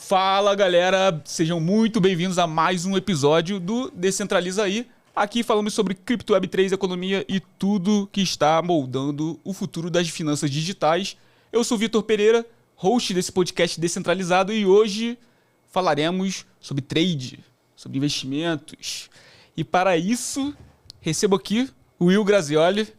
Fala galera, sejam muito bem-vindos a mais um episódio do Descentraliza Aí. Aqui falamos sobre cripto, Web3, economia e tudo que está moldando o futuro das finanças digitais. Eu sou Vitor Pereira, host desse podcast descentralizado, e hoje falaremos sobre trade, sobre investimentos. E para isso, recebo aqui o Will Grazioli.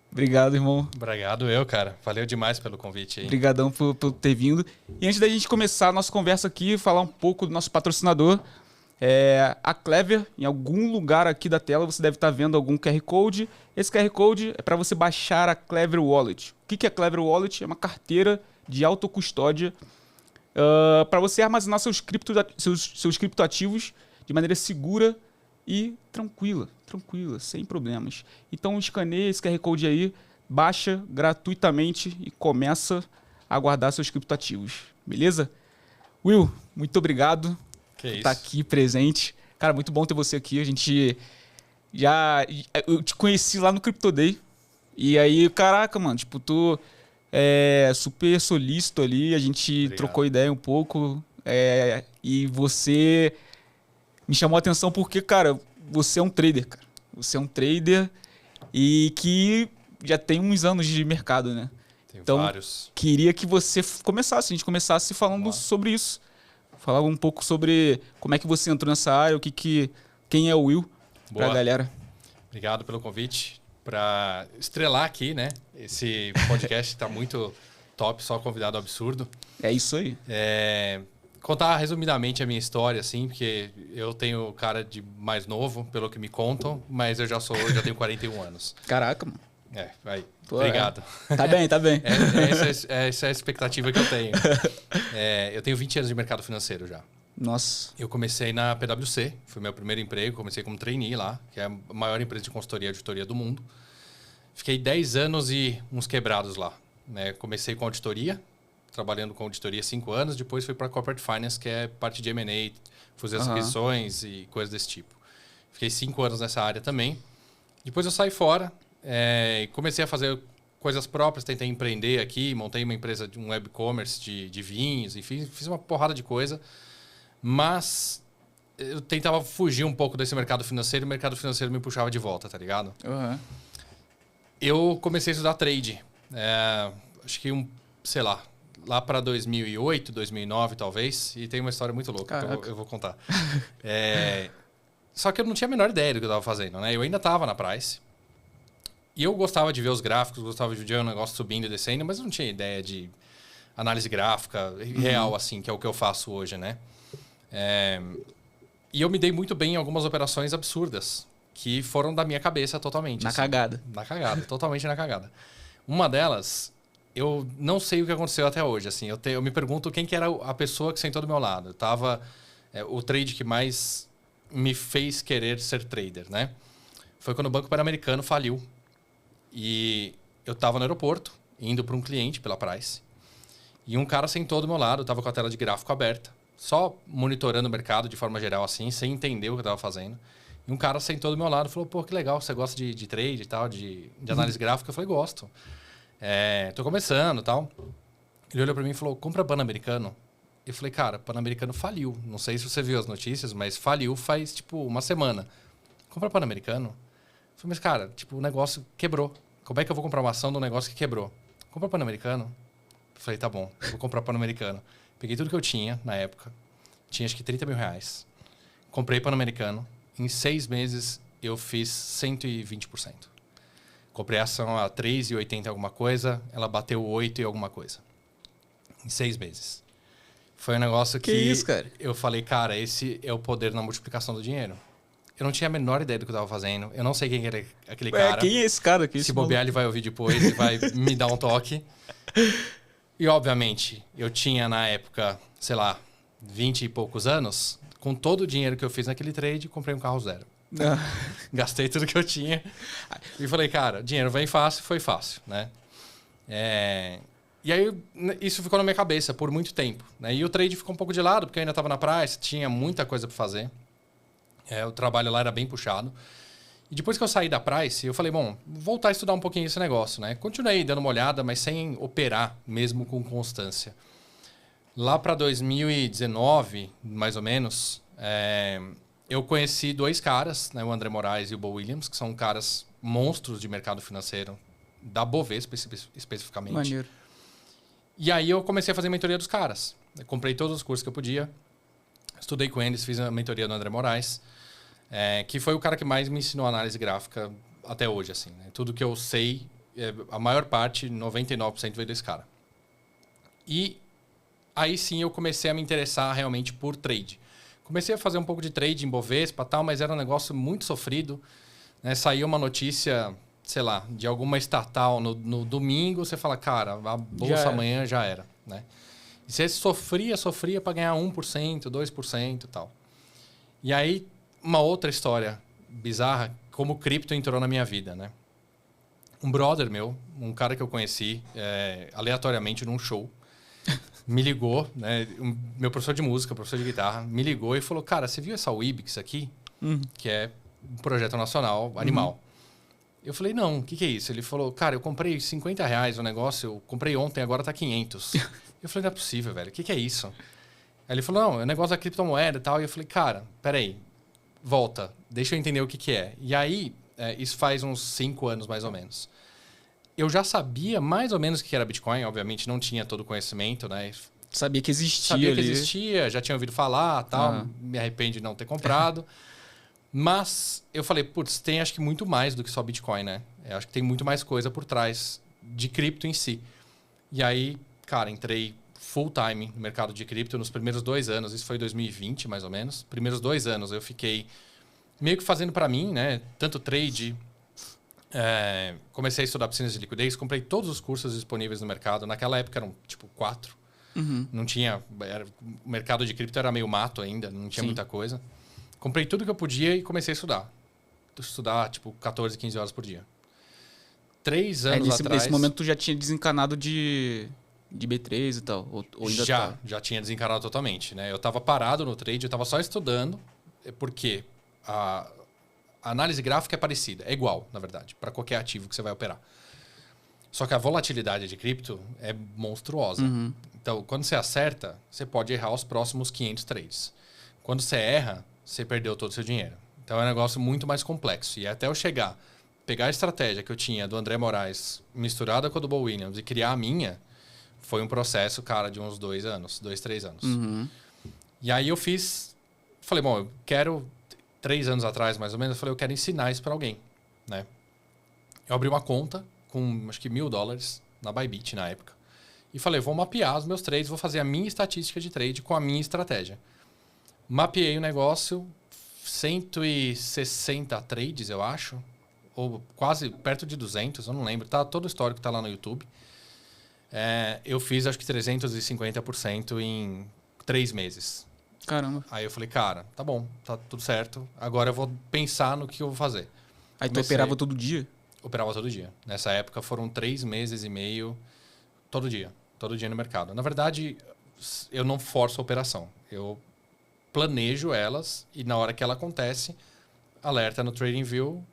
Obrigado, irmão. Obrigado cara. Valeu demais pelo convite aí. Obrigadão por ter vindo. E antes da gente começar a nossa conversa aqui, falar um pouco do nosso patrocinador, a Clever. Em algum lugar aqui da tela você deve estar vendo algum QR Code. Esse QR Code é para você baixar a Clever Wallet. O que é a Clever Wallet? É uma carteira de autocustódia para você armazenar seus criptoativos de maneira segura e tranquila, sem problemas. Então escaneia esse QR Code aí, baixa gratuitamente e começa a guardar seus criptoativos, beleza? Will, muito obrigado por estar aqui presente. Cara, muito bom ter você aqui. Eu te conheci lá no Crypto Day. E aí, caraca, mano, tipo, tu é super solícito ali, a gente trocou ideia um pouco. E você me chamou a atenção porque, cara, você é um trader, cara. Você é um trader e que já tem uns anos de mercado, né? Tem então, vários. Queria que você a gente começasse falando sobre isso. Falar um pouco sobre como é que você entrou nessa área, quem é o Will pra galera. Obrigado pelo convite. Para estrelar aqui, né? Esse podcast tá muito top, só convidado absurdo. É isso aí. Contar resumidamente a minha história, assim, porque eu tenho cara de mais novo, pelo que me contam, mas eu já tenho 41 anos. Caraca, mano. Obrigado. Tá bem. Essa é a expectativa que eu tenho. Eu tenho 20 anos de mercado financeiro já. Nossa. Eu comecei na PwC, foi meu primeiro emprego, comecei como trainee lá, que é a maior empresa de consultoria e auditoria do mundo. Fiquei 10 anos e uns quebrados lá. Né? Comecei com auditoria, trabalhando com auditoria 5 anos, depois fui para Corporate Finance, que é parte de M&A, fazer as aquisições e coisas desse tipo. Fiquei 5 anos nessa área também. Depois eu saí fora e comecei a fazer coisas próprias, tentei empreender aqui, montei uma empresa de um web commerce de vinhos, enfim, fiz uma porrada de coisa. Mas eu tentava fugir um pouco desse mercado financeiro e o mercado financeiro me puxava de volta, tá ligado? Eu comecei a estudar trade. Acho que lá para 2008, 2009 talvez. E tem uma história muito louca que eu vou contar. Só que eu não tinha a menor ideia do que eu estava fazendo, né? Eu ainda estava na Price. E eu gostava de ver os gráficos, gostava de ver o negócio subindo e descendo, mas eu não tinha ideia de análise gráfica real, assim, que é o que eu faço hoje, né? E eu me dei muito bem em algumas operações absurdas, que foram da minha cabeça totalmente. Na cagada. Na cagada, totalmente na cagada. Uma delas, eu não sei o que aconteceu até hoje. Assim, eu me pergunto quem que era a pessoa que sentou do meu lado. O trade que mais me fez querer ser trader, né? Foi quando o Banco Pan-Americano faliu. E eu estava no aeroporto, indo para um cliente pela Price. E um cara sentou do meu lado, estava com a tela de gráfico aberta, só monitorando o mercado de forma geral, assim, sem entender o que eu estava fazendo. E um cara sentou do meu lado e falou, pô, que legal, você gosta de trade e tal, de análise gráfica? Eu falei, gosto. Tô começando e tal. Ele olhou para mim e falou, compra Pan-Americano. Eu falei, cara, Pan-Americano faliu. Não sei se você viu as notícias, mas faliu faz, uma semana. Compra Pan-Americano? Eu falei, mas cara, o negócio quebrou. Como é que eu vou comprar uma ação de um negócio que quebrou? Compra Pan-Americano? Eu falei, tá bom, eu vou comprar Pan-Americano. Peguei tudo que eu tinha na época. Tinha acho que 30 mil reais. Comprei Pan-Americano. Em 6 meses eu fiz 120%. Comprei a ação a 3,80 alguma coisa. Ela bateu 8 e alguma coisa. Em 6 meses. Foi um negócio que isso, cara? Eu falei, cara, esse é o poder na multiplicação do dinheiro. Eu não tinha a menor ideia do que eu estava fazendo. Eu não sei quem era aquele cara. Quem é esse cara aqui? Se bobear, ele vai ouvir depois e vai me dar um toque. E, obviamente, eu tinha, na época, 20 e poucos anos. Com todo o dinheiro que eu fiz naquele trade, comprei um carro zero. Gastei tudo que eu tinha. E falei, cara, dinheiro vem fácil, foi fácil, né? E aí, isso ficou na minha cabeça por muito tempo. Né? E o trade ficou um pouco de lado, porque eu ainda estava na Price, tinha muita coisa para fazer. O trabalho lá era bem puxado. E depois que eu saí da Price, eu falei, bom, vou voltar a estudar um pouquinho esse negócio, né? Continuei dando uma olhada, mas sem operar mesmo com constância. Lá para 2019, mais ou menos, eu conheci dois caras, né, o André Moraes e o Bo Williams, que são caras monstros de mercado financeiro, da Bovespa especificamente. Maneiro. E aí eu comecei a fazer mentoria dos caras. Eu comprei todos os cursos que eu podia, estudei com eles, fiz a mentoria do André Moraes, que foi o cara que mais me ensinou análise gráfica até hoje. Assim, né? Tudo que eu sei, a maior parte, 99% veio desse cara. E aí sim eu comecei a me interessar realmente por trade. Comecei a fazer um pouco de trade em Bovespa e tal, mas era um negócio muito sofrido. Né? Saiu uma notícia, sei lá, de alguma estatal no domingo, você fala, cara, a bolsa amanhã já era. Né? E você sofria para ganhar 1%, 2% e tal. E aí, uma outra história bizarra, como o cripto entrou na minha vida, né? Um brother meu, um cara que eu conheci aleatoriamente num show, me ligou, né? Meu professor de música, professor de guitarra, me ligou e falou, cara, você viu essa Wibix aqui? Que é um projeto nacional, animal. Eu falei, não, o que é isso? Ele falou, cara, eu comprei R$50 o negócio, eu comprei ontem, agora tá 500. Eu falei, não é possível, velho, o que é isso? Aí ele falou, não, é um negócio da criptomoeda e tal. E eu falei, cara, peraí, volta, deixa eu entender o que é. E aí, isso faz uns 5 anos mais ou menos. Eu já sabia mais ou menos o que era Bitcoin, obviamente não tinha todo o conhecimento, né? Sabia que existia Sabia que ali. existia, já tinha ouvido falar, tal, me arrependo de não ter comprado. Mas eu falei, putz, tem acho que muito mais do que só Bitcoin, né? Eu acho que tem muito mais coisa por trás de cripto em si. E aí, cara, entrei full time no mercado de cripto nos primeiros 2 anos. Isso foi 2020, mais ou menos. Primeiros 2 anos eu fiquei meio que fazendo para mim, né? Tanto trade, comecei a estudar piscinas de liquidez, comprei todos os cursos disponíveis no mercado. Naquela época eram tipo 4. Não tinha... o mercado de cripto era meio mato ainda, não tinha muita coisa. Comprei tudo que eu podia e comecei a estudar. Estudar, tipo, 14, 15 horas por dia. 3 anos atrás... Nesse momento tu já tinha desencanado de B3 e tal? Ou ainda já tinha desencanado totalmente. Né? Eu estava parado no trade, eu estava só estudando, porque a análise gráfica é parecida, é igual, na verdade, para qualquer ativo que você vai operar. Só que a volatilidade de cripto é monstruosa. Então, quando você acerta, você pode errar os próximos 500 trades. Quando você erra, você perdeu todo o seu dinheiro. Então, é um negócio muito mais complexo. E até eu pegar a estratégia que eu tinha do André Moraes, misturada com a do Bo Williams, e criar a minha, foi um processo, cara, de uns 2 anos, 2, 3 anos. E aí eu falei, bom, eu quero, 3 anos atrás, mais ou menos, eu falei, eu quero ensinar isso para alguém, né? Eu abri uma conta com, acho que $1.000 na Bybit na época. E falei, vou mapear os meus trades, vou fazer a minha estatística de trade com a minha estratégia. Mapeei o negócio, 160 trades, eu acho, ou quase perto de 200, eu não lembro. Tá, todo o histórico está lá no YouTube. Eu fiz, acho que 350% em 3 meses. Caramba. Aí eu falei, cara, tá bom, tá tudo certo. Agora eu vou pensar no que eu vou fazer. Aí tu operava todo dia? Operava todo dia. Nessa época foram 3 meses e meio, todo dia no mercado. Na verdade, eu não forço a operação. Eu planejo elas e na hora que ela acontece, alerta no TradingView,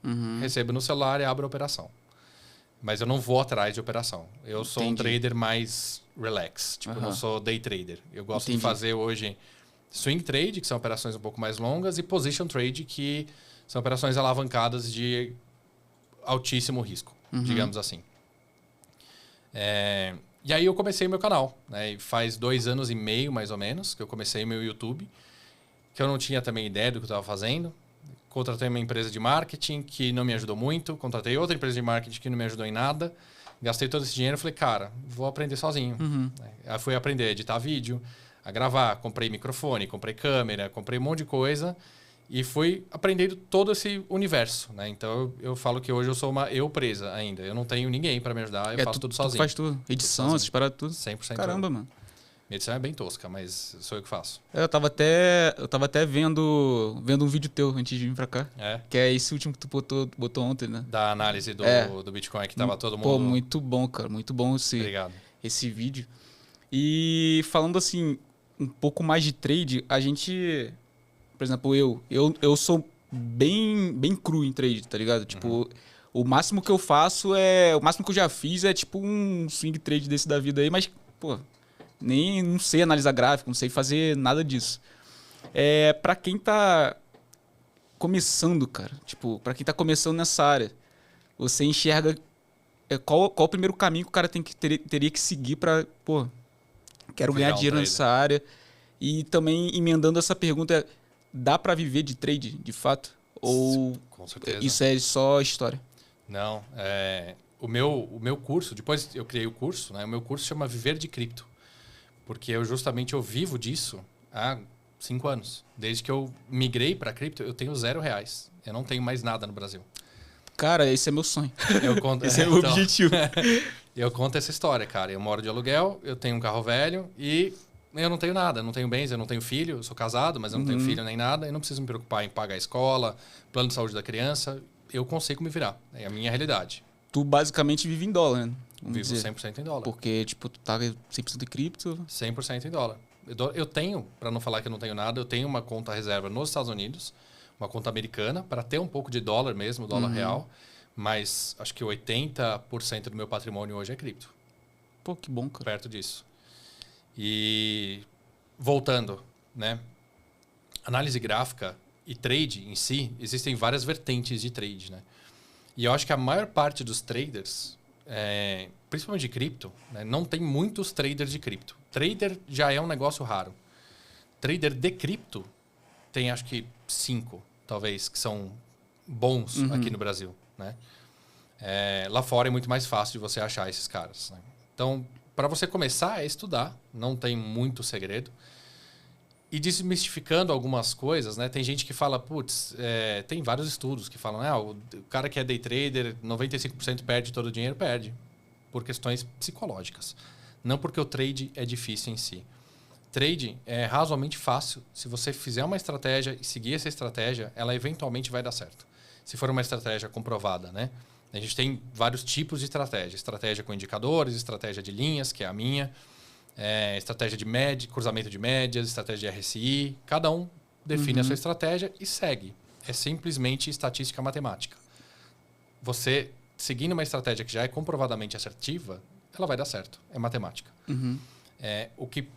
recebo no celular e abro a operação. Mas eu não vou atrás de operação. Eu sou um trader mais relax. Tipo, eu não sou day trader. Eu gosto de fazer hoje swing trade, que são operações um pouco mais longas, e position trade, que são operações alavancadas de altíssimo risco, digamos assim. E aí eu comecei meu canal. Né? E faz 2 anos e meio, mais ou menos, que eu comecei meu YouTube, que eu não tinha também ideia do que eu estava fazendo. Contratei uma empresa de marketing que não me ajudou muito. Contratei outra empresa de marketing que não me ajudou em nada. Gastei todo esse dinheiro e falei, cara, vou aprender sozinho. Aí fui aprender a editar vídeo, a gravar. Comprei microfone, comprei câmera, comprei um monte de coisa. E fui aprendendo todo esse universo. Né? Então, eu falo que hoje eu sou uma presa ainda. Eu não tenho ninguém para me ajudar, eu faço tudo sozinho. Tu faz tudo? Edição, essas paradas, tudo? 100%. Caramba, mano. Minha edição é bem tosca, mas sou eu que faço. Eu tava até vendo um vídeo teu antes de vir pra cá. Que é esse último que tu botou ontem, né? Da análise do Bitcoin, que tava todo mundo... Pô, muito bom, cara. Muito bom esse vídeo. E falando assim, um pouco mais de trade, a gente... Por exemplo, eu sou bem cru em trade, tá ligado? Tipo, o máximo que eu faço o máximo que eu já fiz é tipo um swing trade desse da vida aí, mas, pô... Nem não sei analisar gráfico, não sei fazer nada disso. Para quem tá começando, cara, tipo, para quem tá começando nessa área, você enxerga qual o primeiro caminho que o cara teria que seguir para, pô, quero ganhar dinheiro nessa área. E também emendando essa pergunta, dá para viver de trade, de fato? Ou com certeza. Isso é só história? Não, o meu curso, depois eu criei o curso, né? O meu curso chama Viver de Cripto, porque eu vivo disso há 5 anos. Desde que eu migrei para cripto, eu tenho R$0. Eu não tenho mais nada no Brasil. Cara, esse é meu sonho. Esse é o meu objetivo. Eu conto essa história, cara. Eu moro de aluguel, eu tenho um carro velho e eu não tenho nada. Eu não tenho bens, eu não tenho filho. Eu sou casado, mas eu não tenho filho nem nada. Eu não preciso me preocupar em pagar a escola, plano de saúde da criança. Eu consigo me virar. É a minha realidade. Tu basicamente vive em dólar, né? Vivo 100% em dólar. Porque, tipo, tu tá 100% em cripto. 100% em dólar. Eu tenho, para não falar que eu não tenho nada, eu tenho uma conta reserva nos Estados Unidos, uma conta americana, para ter um pouco de dólar mesmo, dólar real. Mas acho que 80% do meu patrimônio hoje é cripto. Pô, que bom, cara. Perto disso. E voltando, né? Análise gráfica e trade em si, existem várias vertentes de trade, né? E eu acho que a maior parte dos traders, principalmente de cripto, né, não tem muitos traders de cripto. Trader já é um negócio raro. Trader de cripto tem acho que 5, talvez, que são bons aqui no Brasil, né? Lá fora é muito mais fácil de você achar esses caras, né? Então, para você começar a estudar, não tem muito segredo. E desmistificando algumas coisas, né? Tem gente que fala, putz, tem vários estudos que falam, o cara que é day trader, 95% perde todo o dinheiro, perde. Por questões psicológicas. Não porque o trade é difícil em si. Trade é razoavelmente fácil. Se você fizer uma estratégia e seguir essa estratégia, ela eventualmente vai dar certo. Se for uma estratégia comprovada, né? A gente tem vários tipos de estratégia. Estratégia com indicadores, estratégia de linhas, que é a minha. Estratégia de média, cruzamento de médias, estratégia de RSI. Cada um define a sua estratégia e segue. É simplesmente estatística matemática. Você, seguindo uma estratégia que já é comprovadamente assertiva, ela vai dar certo. É matemática. O que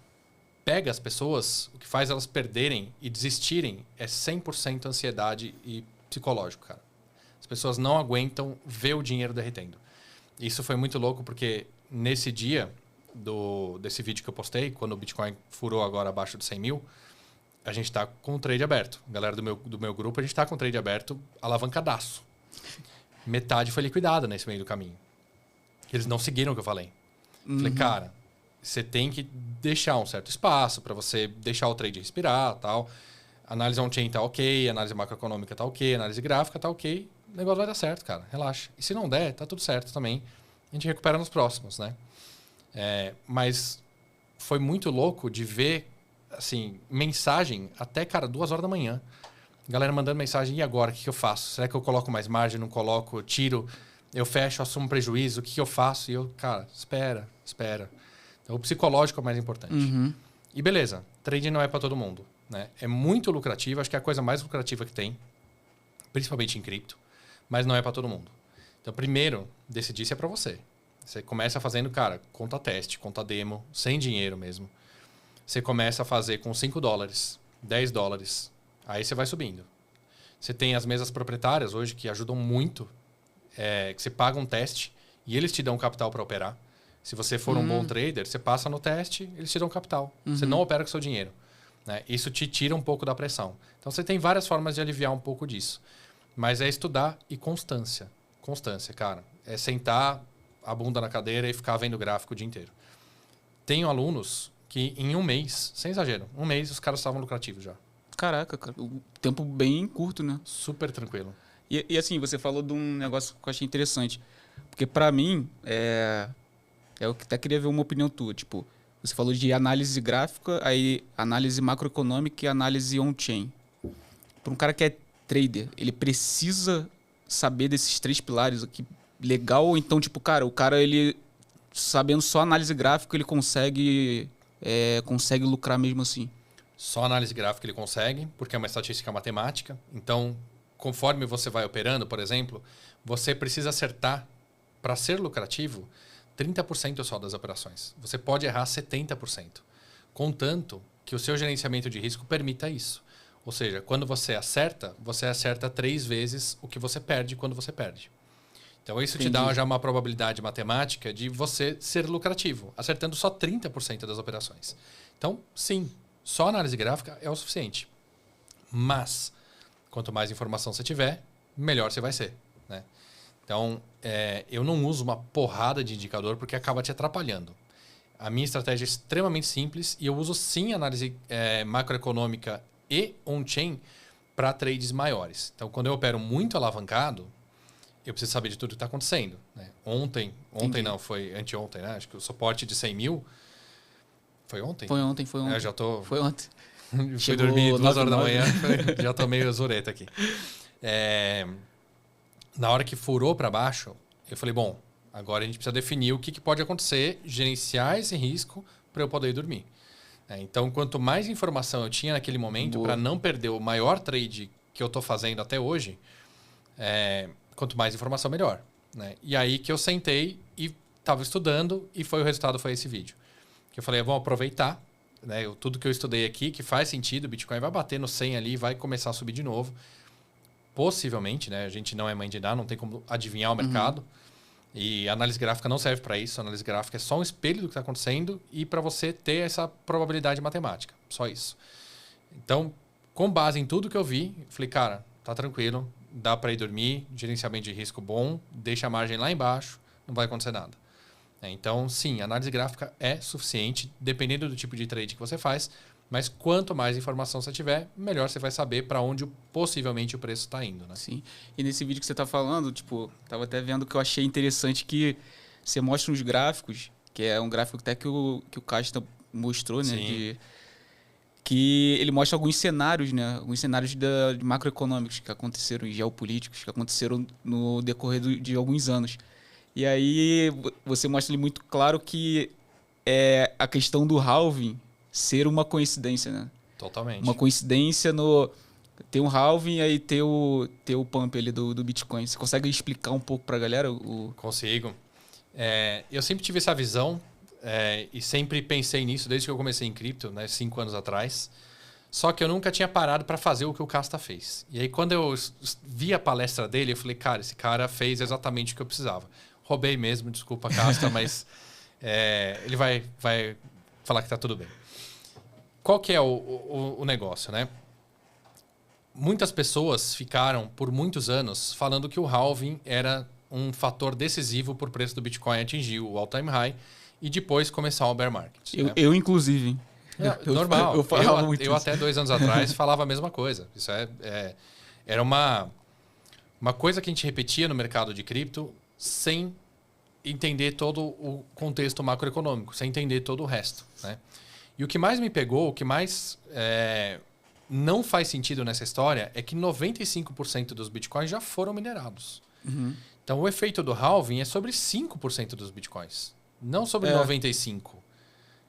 pega as pessoas, o que faz elas perderem e desistirem é 100% ansiedade e psicológico, cara. As pessoas não aguentam ver o dinheiro derretendo. Isso foi muito louco porque nesse dia desse vídeo que eu postei, quando o Bitcoin furou agora abaixo de 100 mil, a gente está com o trade aberto. A galera do meu grupo, a gente está com o trade aberto alavancadaço. Metade foi liquidada nesse meio do caminho. Eles não seguiram o que eu falei. Falei, cara, você tem que deixar um certo espaço para você deixar o trade respirar, tal. Análise on-chain tá ok, análise macroeconômica tá ok, análise gráfica tá ok. O negócio vai dar certo, cara. Relaxa. E se não der, tá tudo certo também. A gente recupera nos próximos, né? Mas foi muito louco de ver, assim, mensagem até, cara, 2 horas da manhã. Galera mandando mensagem, e agora? O que eu faço? Será que eu coloco mais margem, não coloco? Eu tiro? Eu fecho, assumo prejuízo? O que eu faço? E eu, cara, espera. Então, o psicológico é o mais importante. E beleza, trading não é para todo mundo, né? É muito lucrativo, acho que é a coisa mais lucrativa que tem, principalmente em cripto, mas não é para todo mundo. Então, primeiro, decidir se é para você. Você começa fazendo, cara, conta teste, conta demo, sem dinheiro mesmo. Você começa a fazer com $5, $10. Aí você vai subindo. Você tem as mesas proprietárias hoje que ajudam muito, que você paga um teste e eles te dão capital para operar. Se você for um bom trader, você passa no teste, eles te dão capital. Você não opera com seu dinheiro, né? Isso te tira um pouco da pressão. Então, você tem várias formas de aliviar um pouco disso. Mas é estudar e constância. Constância, cara. É sentar a bunda na cadeira e ficar vendo gráfico o dia inteiro. Tenho alunos que em um mês, sem exagero, um mês os caras estavam lucrativos já. Caraca, cara. O tempo bem curto, né? Super tranquilo. E assim, você falou de um negócio que eu achei interessante. Porque pra mim, eu até queria ver uma opinião tua. Tipo, você falou de análise gráfica, aí análise macroeconômica e análise on-chain. Para um cara que é trader, ele precisa saber desses 3 pilares aqui. Legal, ou então, tipo, cara, o cara, ele sabendo só análise gráfica, ele consegue lucrar mesmo assim. Só análise gráfica ele consegue, porque é uma estatística matemática. Então, conforme você vai operando, por exemplo, você precisa acertar, para ser lucrativo, 30% só das operações. Você pode errar 70%, contanto que o seu gerenciamento de risco permita isso. Ou seja, quando você acerta 3 vezes o que você perde quando você perde. Então, isso te dá já uma probabilidade matemática de você ser lucrativo, acertando só 30% das operações. Então, sim, só análise gráfica é o suficiente. Mas, quanto mais informação você tiver, melhor você vai ser, né? Então, eu não uso uma porrada de indicador porque acaba te atrapalhando. A minha estratégia é extremamente simples e eu uso sim análise macroeconômica e on-chain para trades maiores. Então, quando eu opero muito alavancado, eu preciso saber de tudo que está acontecendo, né? Ontem não, foi anteontem, né? Acho que o suporte de 100 mil foi ontem? Foi ontem. Já tô... Foi ontem. Fui dormir 2 horas da manhã, já tô meio zureta aqui. Na hora que furou para baixo, eu falei, bom, agora a gente precisa definir o que pode acontecer, gerenciar esse risco para eu poder dormir. Então, quanto mais informação eu tinha naquele momento, para não perder o maior trade que eu estou fazendo até hoje, quanto mais informação, melhor, né? E aí que eu sentei e estava estudando e o resultado foi esse vídeo. Que eu falei, vamos aproveitar, né? Tudo que eu estudei aqui, que faz sentido, o Bitcoin vai bater no 100 ali, vai começar a subir de novo. Possivelmente, né? A gente não é mãe de nada, não tem como adivinhar o mercado. E a análise gráfica não serve para isso. A análise gráfica é só um espelho do que está acontecendo e para você ter essa probabilidade matemática. Só isso. Então, com base em tudo que eu vi, eu falei, cara, tá tranquilo, dá para ir dormir, gerenciamento de risco bom, deixa a margem lá embaixo, não vai acontecer nada. Então, sim, a análise gráfica é suficiente, dependendo do tipo de trade que você faz, mas quanto mais informação você tiver, melhor você vai saber para onde possivelmente o preço está indo, né? Sim. E nesse vídeo que você está falando, tipo, tava até vendo que eu achei interessante que você mostra uns gráficos, que é um gráfico até que o Casta mostrou, né? Que ele mostra alguns cenários, né? Alguns cenários de macroeconômicos que aconteceram, e geopolíticos, que aconteceram no decorrer de alguns anos. E aí você mostra ali muito claro que a questão do halving ser uma coincidência, né? Totalmente. Uma coincidência no... Ter um halving e aí ter o pump ali do Bitcoin. Você consegue explicar um pouco pra galera? Consigo. Eu sempre tive essa visão e sempre pensei nisso desde que eu comecei em cripto, né, 5 anos atrás. Só que eu nunca tinha parado para fazer o que o Casta fez. E aí quando eu vi a palestra dele, eu falei, cara, esse cara fez exatamente o que eu precisava. Roubei mesmo, desculpa, Casta, mas ele vai falar que tá tudo bem. Qual que é o negócio, né? Muitas pessoas ficaram, por muitos anos, falando que o halving era um fator decisivo para o preço do Bitcoin atingir o all-time high e depois começar o bear market. Eu inclusive, hein? Normal. Eu falava muito eu até 2 anos atrás falava a mesma coisa. Isso era uma coisa que a gente repetia no mercado de cripto sem entender todo o contexto macroeconômico, sem entender todo o resto, né? E o que mais me pegou, o que mais não faz sentido nessa história é que 95% dos bitcoins já foram minerados. Então, o efeito do halving é sobre 5% dos bitcoins, não sobre 95%,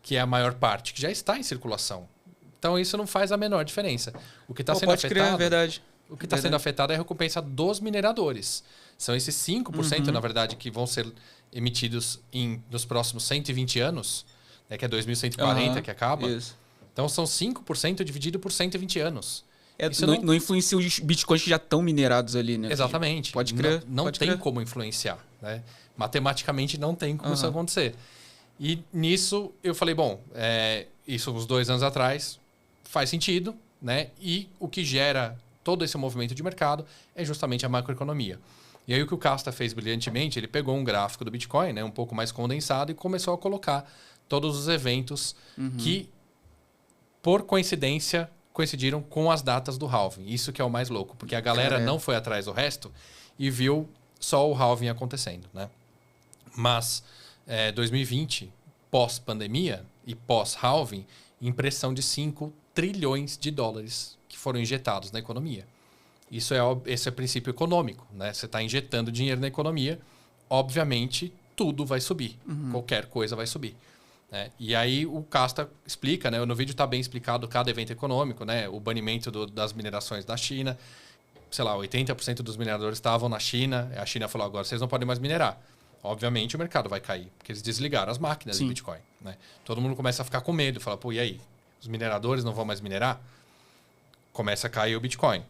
que é a maior parte, que já está em circulação. Então, isso não faz a menor diferença. O que está sendo afetado, verdade. O que está sendo afetado é a recompensa dos mineradores. São esses 5%, na verdade, que vão ser emitidos nos próximos 120 anos, né, que é 2140 que acaba. Isso. Então, são 5% dividido por 120 anos. Isso não influencia os bitcoins que já estão minerados ali, né? Exatamente. Pode crer. Não tem como influenciar, né? Matematicamente não tem como isso acontecer. E nisso eu falei, bom, isso uns 2 anos atrás faz sentido, né? E o que gera todo esse movimento de mercado é justamente a macroeconomia. E aí o que o Casta fez brilhantemente, ele pegou um gráfico do Bitcoin, né, um pouco mais condensado, e começou a colocar todos os eventos que, por coincidência, coincidiram com as datas do halving. Isso que é o mais louco, porque a galera não foi atrás do resto e viu só o halving acontecendo, né? Mas 2020, pós-pandemia e pós-halving, impressão de 5 trilhões de dólares que foram injetados na economia. Esse é o princípio econômico, né? Você está injetando dinheiro na economia, obviamente tudo vai subir, qualquer coisa vai subir, né? E aí o Casta explica, né? No vídeo está bem explicado cada evento econômico, né? O banimento das minerações da China, sei lá, 80% dos mineradores estavam na China, a China falou, agora vocês não podem mais minerar. obviamente o mercado vai cair, porque eles desligaram as máquinas Sim. de Bitcoin. Né? Todo mundo começa a ficar com medo, fala, pô, e aí? Os mineradores não vão mais minerar? Começa a cair o Bitcoin.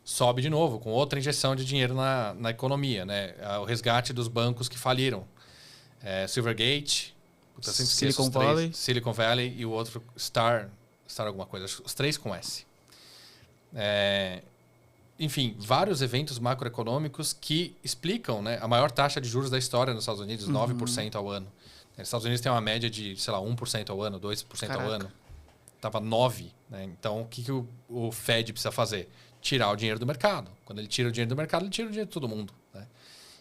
Sobe de novo, com outra injeção de dinheiro na economia. Né? O resgate dos bancos que faliram. Silvergate, Silicon Valley. Silicon Valley e o outro Star alguma coisa. Os três com S. Enfim, vários eventos macroeconômicos que explicam, né, a maior taxa de juros da história nos Estados Unidos, 9% ao ano. Os Estados Unidos tem uma média de, sei lá, 1% ao ano, 2% ao ano. Estava 9%. Né? Então, o que o Fed precisa fazer? Tirar o dinheiro do mercado. Quando ele tira o dinheiro do mercado, ele tira o dinheiro de todo mundo. Né?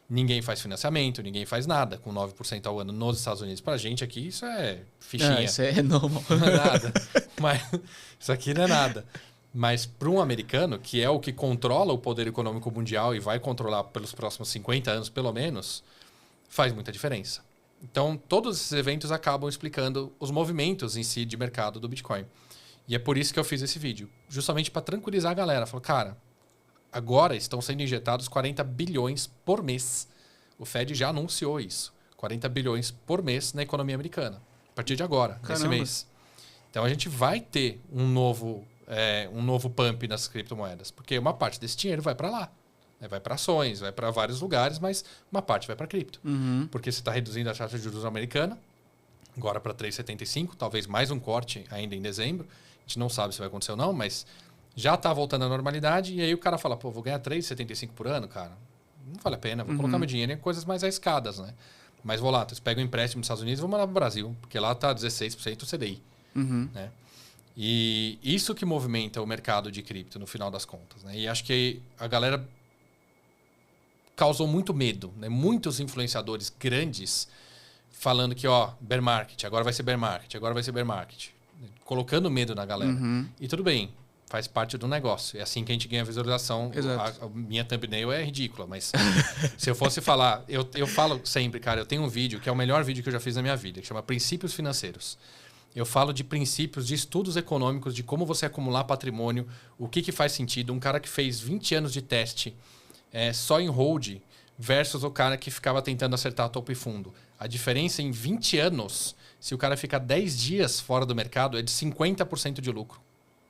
Ninguém faz financiamento, ninguém faz nada com 9% ao ano nos Estados Unidos. Para a gente aqui, isso é fichinha. Isso é normal. Não é nada. Mas isso aqui não é nada. Mas para um americano, que é o que controla o poder econômico mundial e vai controlar pelos próximos 50 anos, pelo menos, faz muita diferença. Então, todos esses eventos acabam explicando os movimentos em si de mercado do Bitcoin. E é por isso que eu fiz esse vídeo. Justamente para tranquilizar a galera. Falou, cara, agora estão sendo injetados 40 bilhões por mês. O Fed já anunciou isso. 40 bilhões por mês na economia americana. A partir de agora, nesse mês. Então, a gente vai ter um novo pump nas criptomoedas. Porque uma parte desse dinheiro vai para lá. Vai para ações, vai para vários lugares, mas uma parte vai para cripto. Porque você está reduzindo a taxa de juros americana, agora para 3,75, talvez mais um corte ainda em dezembro. A gente não sabe se vai acontecer ou não, mas já está voltando à normalidade. E aí o cara fala, pô, vou ganhar 3,75 por ano, cara. Não vale a pena, vou colocar meu dinheiro em coisas mais arriscadas, né? Mais voláteis. Pega um empréstimo nos Estados Unidos e vou mandar para o Brasil, porque lá está 16% CDI. Né? E isso que movimenta o mercado de cripto, no final das contas. Né? E acho que a galera causou muito medo. Né? Muitos influenciadores grandes falando que, bear market, agora vai ser bear market, agora vai ser bear market. Colocando medo na galera. E tudo bem, faz parte do negócio. É assim que a gente ganha visualização. A minha thumbnail é ridícula, mas se eu fosse falar... Eu falo sempre, cara, eu tenho um vídeo que é o melhor vídeo que eu já fiz na minha vida, que chama Princípios Financeiros. Eu falo de princípios, de estudos econômicos, de como você acumular patrimônio, o que faz sentido. Um cara que fez 20 anos de teste só em hold versus o cara que ficava tentando acertar topo e fundo. A diferença em 20 anos, se o cara ficar 10 dias fora do mercado, é de 50% de lucro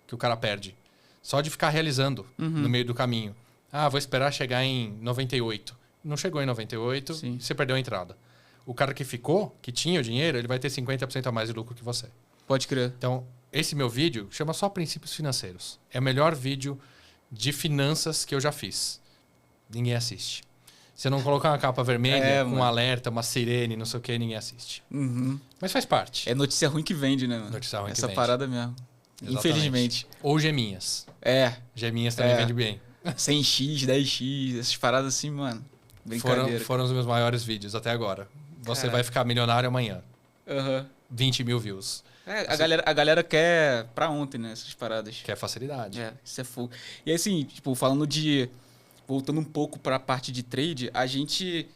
que o cara perde. Só de ficar realizando no meio do caminho. Vou esperar chegar em 98. Não chegou em 98, Sim. Você perdeu a entrada. O cara que ficou, que tinha o dinheiro, ele vai ter 50% a mais de lucro que você. Pode crer. Então, esse meu vídeo chama só Princípios Financeiros. É o melhor vídeo de finanças que eu já fiz. Ninguém assiste. Se eu não colocar uma capa vermelha, com um alerta, uma sirene, não sei o que, ninguém assiste. Mas faz parte. É notícia ruim que vende, né, mano? Notícia ruim que Essa vende. parada mesmo. Exatamente. Infelizmente. Ou geminhas. Geminhas também vende bem. 100x, 10x, essas paradas assim, mano. Brincadeira. Foram os meus maiores vídeos até agora. Você vai ficar milionário amanhã. 20 mil views. A galera quer pra ontem, né? Essas paradas. Quer facilidade. Isso é fogo. E assim, tipo, falando de... Voltando um pouco pra parte de trade, a gente...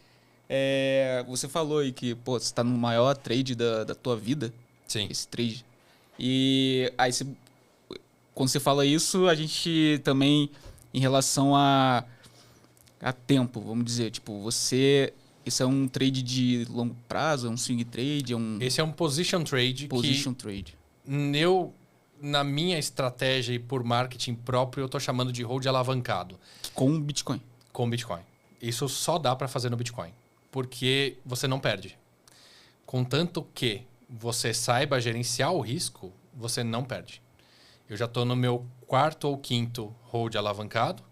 você falou aí que, pô, você tá no maior trade da tua vida. Sim. Esse trade. E aí, quando você fala isso, a gente também, em relação a tempo, vamos dizer, tipo, isso é um trade de longo prazo, é um swing trade, Esse é um position trade trade. Na minha estratégia e por marketing próprio, eu tô chamando de hold alavancado. Com Bitcoin. Com Bitcoin. Isso só dá para fazer no Bitcoin. Porque você não perde. Contanto que você saiba gerenciar o risco, você não perde. Eu já estou no meu 4º ou 5º hold alavancado.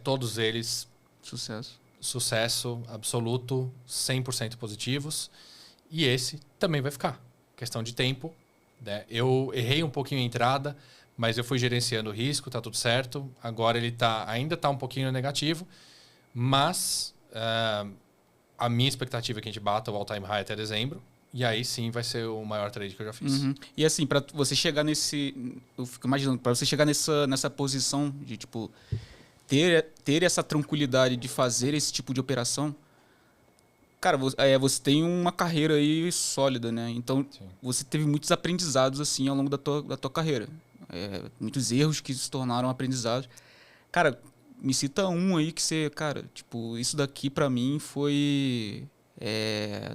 Todos eles... Sucesso absoluto, 100% positivos. E esse também vai ficar. Questão de tempo. Né? Eu errei um pouquinho a entrada, mas eu fui gerenciando o risco, tá tudo certo. Agora ele ainda está um pouquinho negativo, mas a minha expectativa é que a gente bata o all-time high até dezembro. E aí sim vai ser o maior trade que eu já fiz. E assim, para você chegar eu fico imaginando, para você chegar nessa posição de tipo... Ter essa tranquilidade de fazer esse tipo de operação, cara, você tem uma carreira aí sólida, né? Então, você teve muitos aprendizados assim ao longo da tua carreira. Muitos erros que se tornaram aprendizados. Cara, me cita um aí que você, cara, tipo, isso daqui pra mim foi...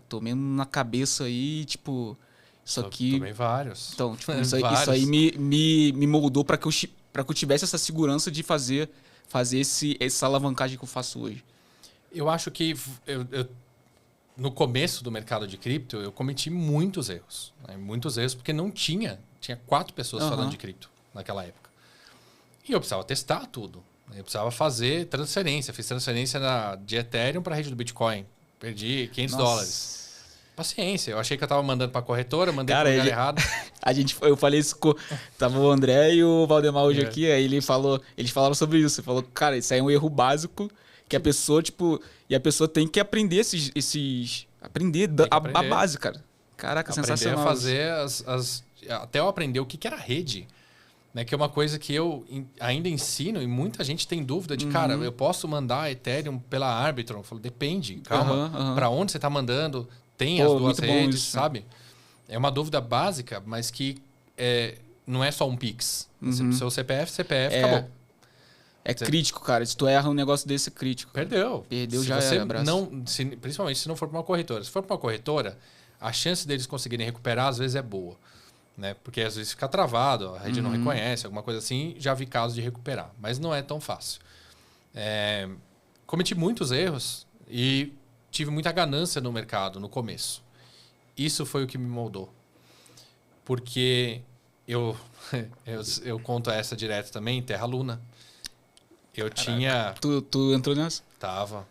tomei na cabeça aí, tipo, isso aqui... Tomei vários. Então, tipo, isso aí Vários. me moldou pra que eu tivesse essa segurança de fazer essa alavancagem que eu faço hoje. Eu acho que no começo do mercado de cripto, eu cometi muitos erros. Né? Muitos erros porque não tinha 4 pessoas falando de cripto naquela época. E eu precisava testar tudo. Eu precisava fazer transferência. Fiz transferência de Ethereum para a rede do Bitcoin. Perdi $500. Paciência. Eu achei que eu estava mandando para a corretora, mandei para o lugar errado. Eu falei isso com... Tava o André e o Valdemar hoje aqui, aí eles falaram sobre isso. Ele falou, cara, isso aí é um erro básico que a pessoa, tipo... E a pessoa tem que aprender aprender a base, cara. Caraca, aprender sensacional. Aprender a fazer até eu aprender o que era rede. Né, que é uma coisa que eu ainda ensino e muita gente tem dúvida de, cara, eu posso mandar Ethereum pela Arbitrum? Eu falo, depende, calma. Para onde você está mandando? Tem as duas redes, sabe? É uma dúvida básica, mas que não é só um Pix. Seu CPF, acabou. É crítico, cara. Se tu erra um negócio desse, é crítico. Perdeu já era, abraço. Principalmente se não for para uma corretora. Se for para uma corretora, a chance deles conseguirem recuperar, às vezes, é boa. Né? Porque às vezes fica travado, a rede não reconhece, alguma coisa assim, já vi casos de recuperar. Mas não é tão fácil. Cometi muitos erros e tive muita ganância no mercado no começo. Isso foi o que me moldou. Porque eu conto essa direto também, Terra Luna. Tinha... Tu entrou nessa? Tava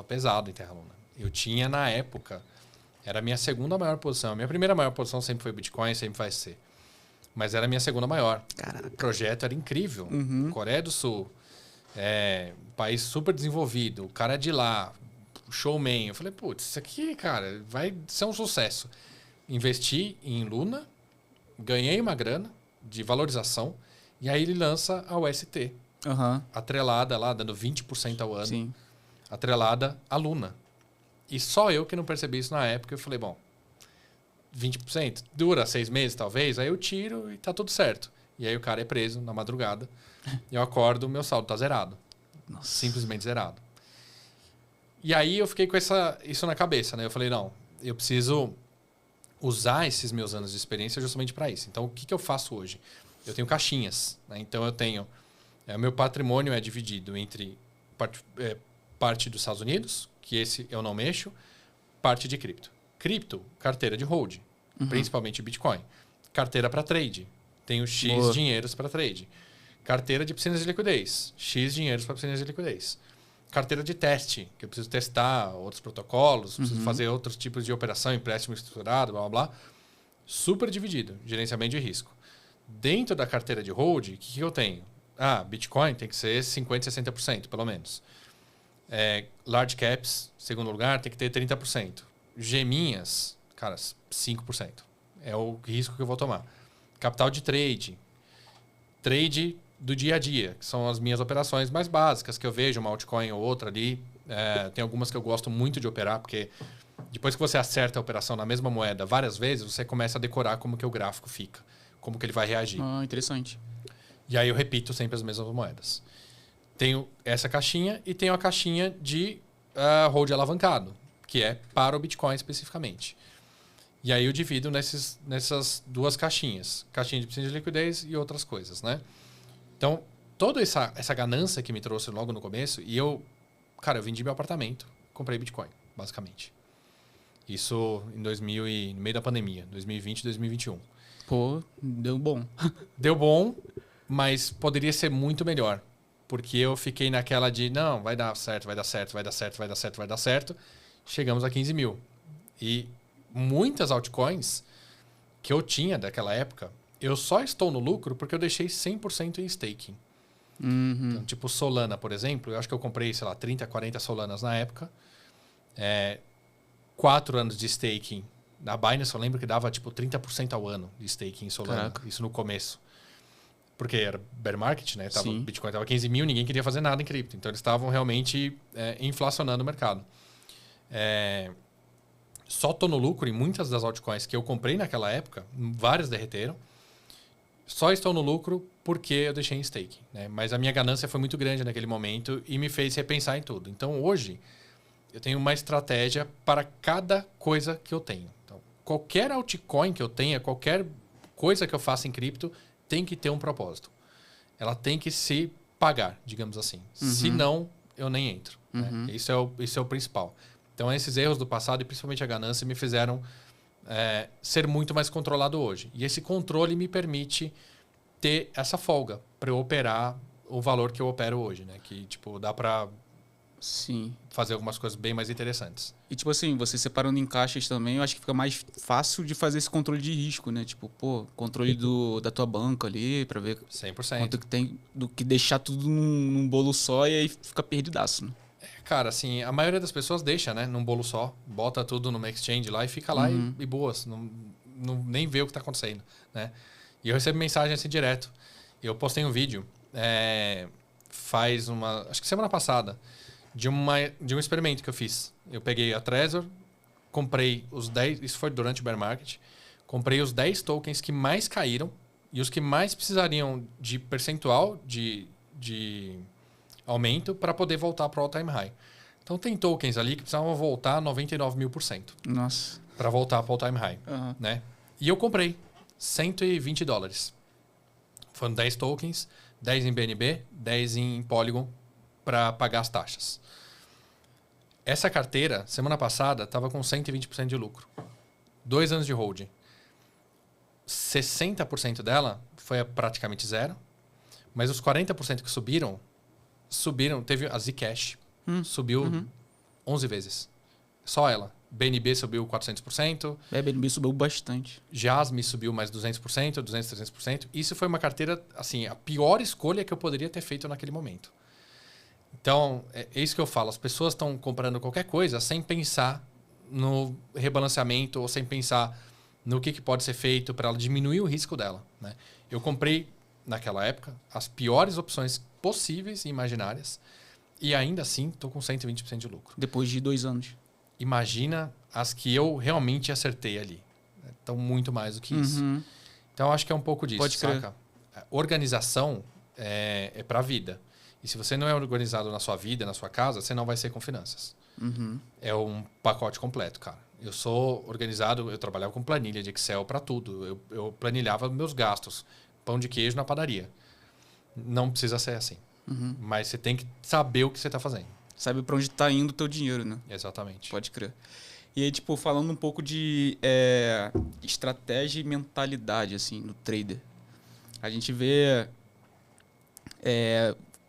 pesado em Terra Luna. Eu tinha, na época... Era a minha segunda maior posição. A minha primeira maior posição sempre foi Bitcoin, sempre vai ser. Mas era a minha segunda maior. Caraca. O projeto era incrível. Coreia do Sul. País super desenvolvido. O cara é de lá. Showman. Eu falei, putz, isso aqui, cara, vai ser um sucesso. Investi em Luna. Ganhei uma grana de valorização. E aí ele lança a UST. Atrelada lá, dando 20% ao ano. Sim. Atrelada à Luna. E só eu que não percebi isso na época. Eu falei, bom, 20%? Dura 6 meses, talvez? Aí eu tiro e tá tudo certo. E aí o cara é preso na madrugada. Eu acordo, meu saldo tá zerado. Nossa. Simplesmente zerado. E aí eu fiquei com isso na cabeça, né? Eu falei, não, eu preciso usar esses meus anos de experiência justamente para isso. Então, o que eu faço hoje? Eu tenho caixinhas. Né? Então, eu tenho... O meu patrimônio é dividido entre parte dos Estados Unidos, que esse eu não mexo, parte de cripto. Cripto, carteira de hold, principalmente Bitcoin. Carteira para trade, tenho X dinheiros para trade. Carteira de piscinas de liquidez, X dinheiros para piscinas de liquidez. Carteira de teste, que eu preciso testar outros protocolos, preciso fazer outros tipos de operação, empréstimo estruturado, blá, blá, blá. Super dividido, gerenciamento de risco. Dentro da carteira de hold, o que eu tenho? Bitcoin tem que ser 50%, 60%, pelo menos. Large caps, segundo lugar, tem que ter 30%. Geminhas, cara, 5%. É o risco que eu vou tomar. Capital de trade. Trade do dia a dia, que são as minhas operações mais básicas, que eu vejo uma altcoin ou outra ali. Tem algumas que eu gosto muito de operar, porque depois que você acerta a operação na mesma moeda várias vezes, você começa a decorar como que o gráfico fica, como que ele vai reagir. Interessante. E aí eu repito sempre as mesmas moedas. Tenho essa caixinha e tenho a caixinha de hold alavancado, que é para o Bitcoin especificamente. E aí eu divido nessas duas caixinhas. Caixinha de piscina de liquidez e outras coisas, né? Então, toda essa ganância que me trouxe logo no começo, e eu vendi meu apartamento, comprei Bitcoin, basicamente. Isso no meio da pandemia, 2020 e 2021. Pô, deu bom. Deu bom, mas poderia ser muito melhor. Porque eu fiquei naquela de, não, vai dar certo, vai dar certo, vai dar certo, vai dar certo, vai dar certo. Chegamos a 15 mil. E muitas altcoins que eu tinha daquela época, eu só estou no lucro porque eu deixei 100% em staking. Então, tipo Solana, por exemplo, eu acho que eu comprei, 30, 40 Solanas na época. 4 anos de staking. Na Binance eu lembro que dava tipo 30% ao ano de staking em Solana. Caraca. Isso no começo. Porque era bear market, né? O Bitcoin estava 15 mil, ninguém queria fazer nada em cripto. Então, eles estavam realmente inflacionando o mercado. Só estou no lucro em muitas das altcoins que eu comprei naquela época. Várias derreteram. Só estou no lucro porque eu deixei em stake, né? Mas a minha ganância foi muito grande naquele momento e me fez repensar em tudo. Então, hoje, eu tenho uma estratégia para cada coisa que eu tenho. Então, qualquer altcoin que eu tenha, qualquer coisa que eu faça em cripto, tem que ter um propósito. Ela tem que se pagar, digamos assim. Se não, eu nem entro. Né? Isso é o principal. Então, esses erros do passado, e principalmente a ganância, me fizeram ser muito mais controlado hoje. E esse controle me permite ter essa folga para eu operar o valor que eu opero hoje, né? Que, tipo, dá para fazer algumas coisas bem mais interessantes. E, tipo assim, você separando em caixas também, eu acho que fica mais fácil de fazer esse controle de risco, né? Tipo, controle da tua banca ali, pra ver 100%. quanto que tem, do que deixar tudo num bolo só e aí fica perdidaço, né? Cara, assim, a maioria das pessoas deixa, né? Num bolo só, bota tudo numa exchange lá e fica lá e boas. Nem vê o que tá acontecendo, né? E eu recebo mensagem assim direto. Eu postei um vídeo acho que semana passada, de um experimento que eu fiz. Eu peguei a Trezor, comprei os 10, isso foi durante o bear market, comprei os 10 tokens que mais caíram e os que mais precisariam de percentual de aumento para poder voltar para o all-time high. Então, tem tokens ali que precisavam voltar 99.000%. Nossa. Para voltar para o all-time high. Né? E eu comprei $120. Foram 10 tokens, 10 em BNB, 10 em Polygon para pagar as taxas. Essa carteira, semana passada, estava com 120% de lucro. 2 anos de holding. 60% dela foi praticamente zero, mas os 40% que subiram, teve a Zcash, subiu 11 vezes. Só ela. BNB subiu 400%. BNB subiu bastante. Jasmine subiu mais 200%, 300%. Isso foi uma carteira, assim, a pior escolha que eu poderia ter feito naquele momento. Então, é isso que eu falo. As pessoas estão comprando qualquer coisa sem pensar no rebalanceamento ou sem pensar no que pode ser feito para ela diminuir o risco dela. Né? Eu comprei, naquela época, as piores opções possíveis e imaginárias e ainda assim estou com 120% de lucro. Depois de 2 anos. Imagina as que eu realmente acertei ali. Então, muito mais do que isso. Então, acho que é um pouco disso, Pode crer. saca? Organização é para a vida. E se você não é organizado na sua vida, na sua casa, você não vai ser com finanças. É um pacote completo, cara. Eu sou organizado, eu trabalhava com planilha de Excel para tudo. Eu planilhava meus gastos. Pão de queijo na padaria. Não precisa ser assim. Mas você tem que saber o que você está fazendo. Sabe para onde está indo o teu dinheiro, né? Exatamente. Pode crer. E aí, tipo, falando um pouco de estratégia e mentalidade, assim, no trader. A gente vê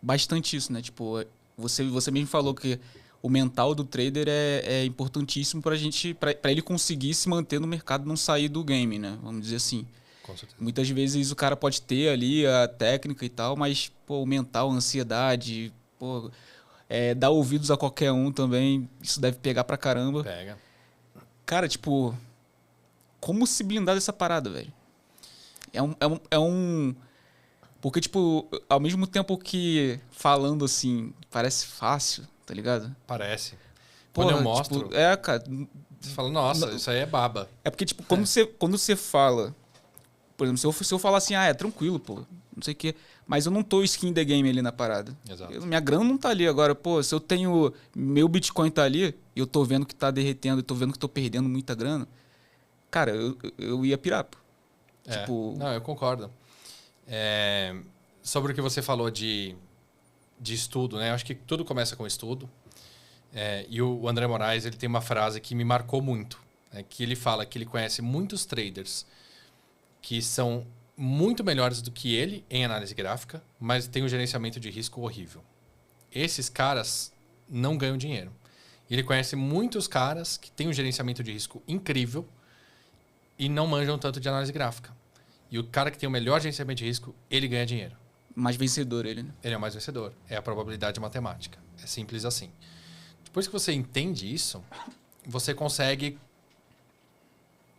bastante isso, né? Tipo, você mesmo falou que o mental do trader é importantíssimo para ele conseguir se manter no mercado e não sair do game, né? Vamos dizer assim. Com certeza. Muitas vezes o cara pode ter ali a técnica e tal, mas, pô, o mental, a ansiedade, pô, dar ouvidos a qualquer um também, isso deve pegar pra caramba. Pega. Cara, tipo, como se blindar dessa parada, velho? Porque, tipo, ao mesmo tempo que falando assim, parece fácil, tá ligado? Parece. Porra, Quando eu mostro, tipo, cara. você fala, nossa, isso aí é baba. É porque, tipo, quando você fala. Por exemplo, se eu falar assim, é tranquilo, pô, não sei o quê. Mas eu não tô skin the game ali na parada. Exato. Minha grana não tá ali agora. Pô, se eu tenho. Meu Bitcoin tá ali e eu tô vendo que tá derretendo, e tô vendo que tô perdendo muita grana. Cara, eu ia pirar, pô. Tipo. Não, eu concordo. Sobre o que você falou de estudo, né? Eu acho que tudo começa com estudo. E o André Moraes, ele tem uma frase que me marcou muito. Que ele fala que ele conhece muitos traders que são muito melhores do que ele em análise gráfica, mas tem um gerenciamento de risco horrível. Esses caras não ganham dinheiro. Ele conhece muitos caras que têm um gerenciamento de risco incrível e não manjam tanto de análise gráfica. E o cara que tem o melhor gerenciamento de risco, ele ganha dinheiro. Mais vencedor ele, né? Ele é o mais vencedor. É a probabilidade matemática. É simples assim. Depois que você entende isso, você consegue...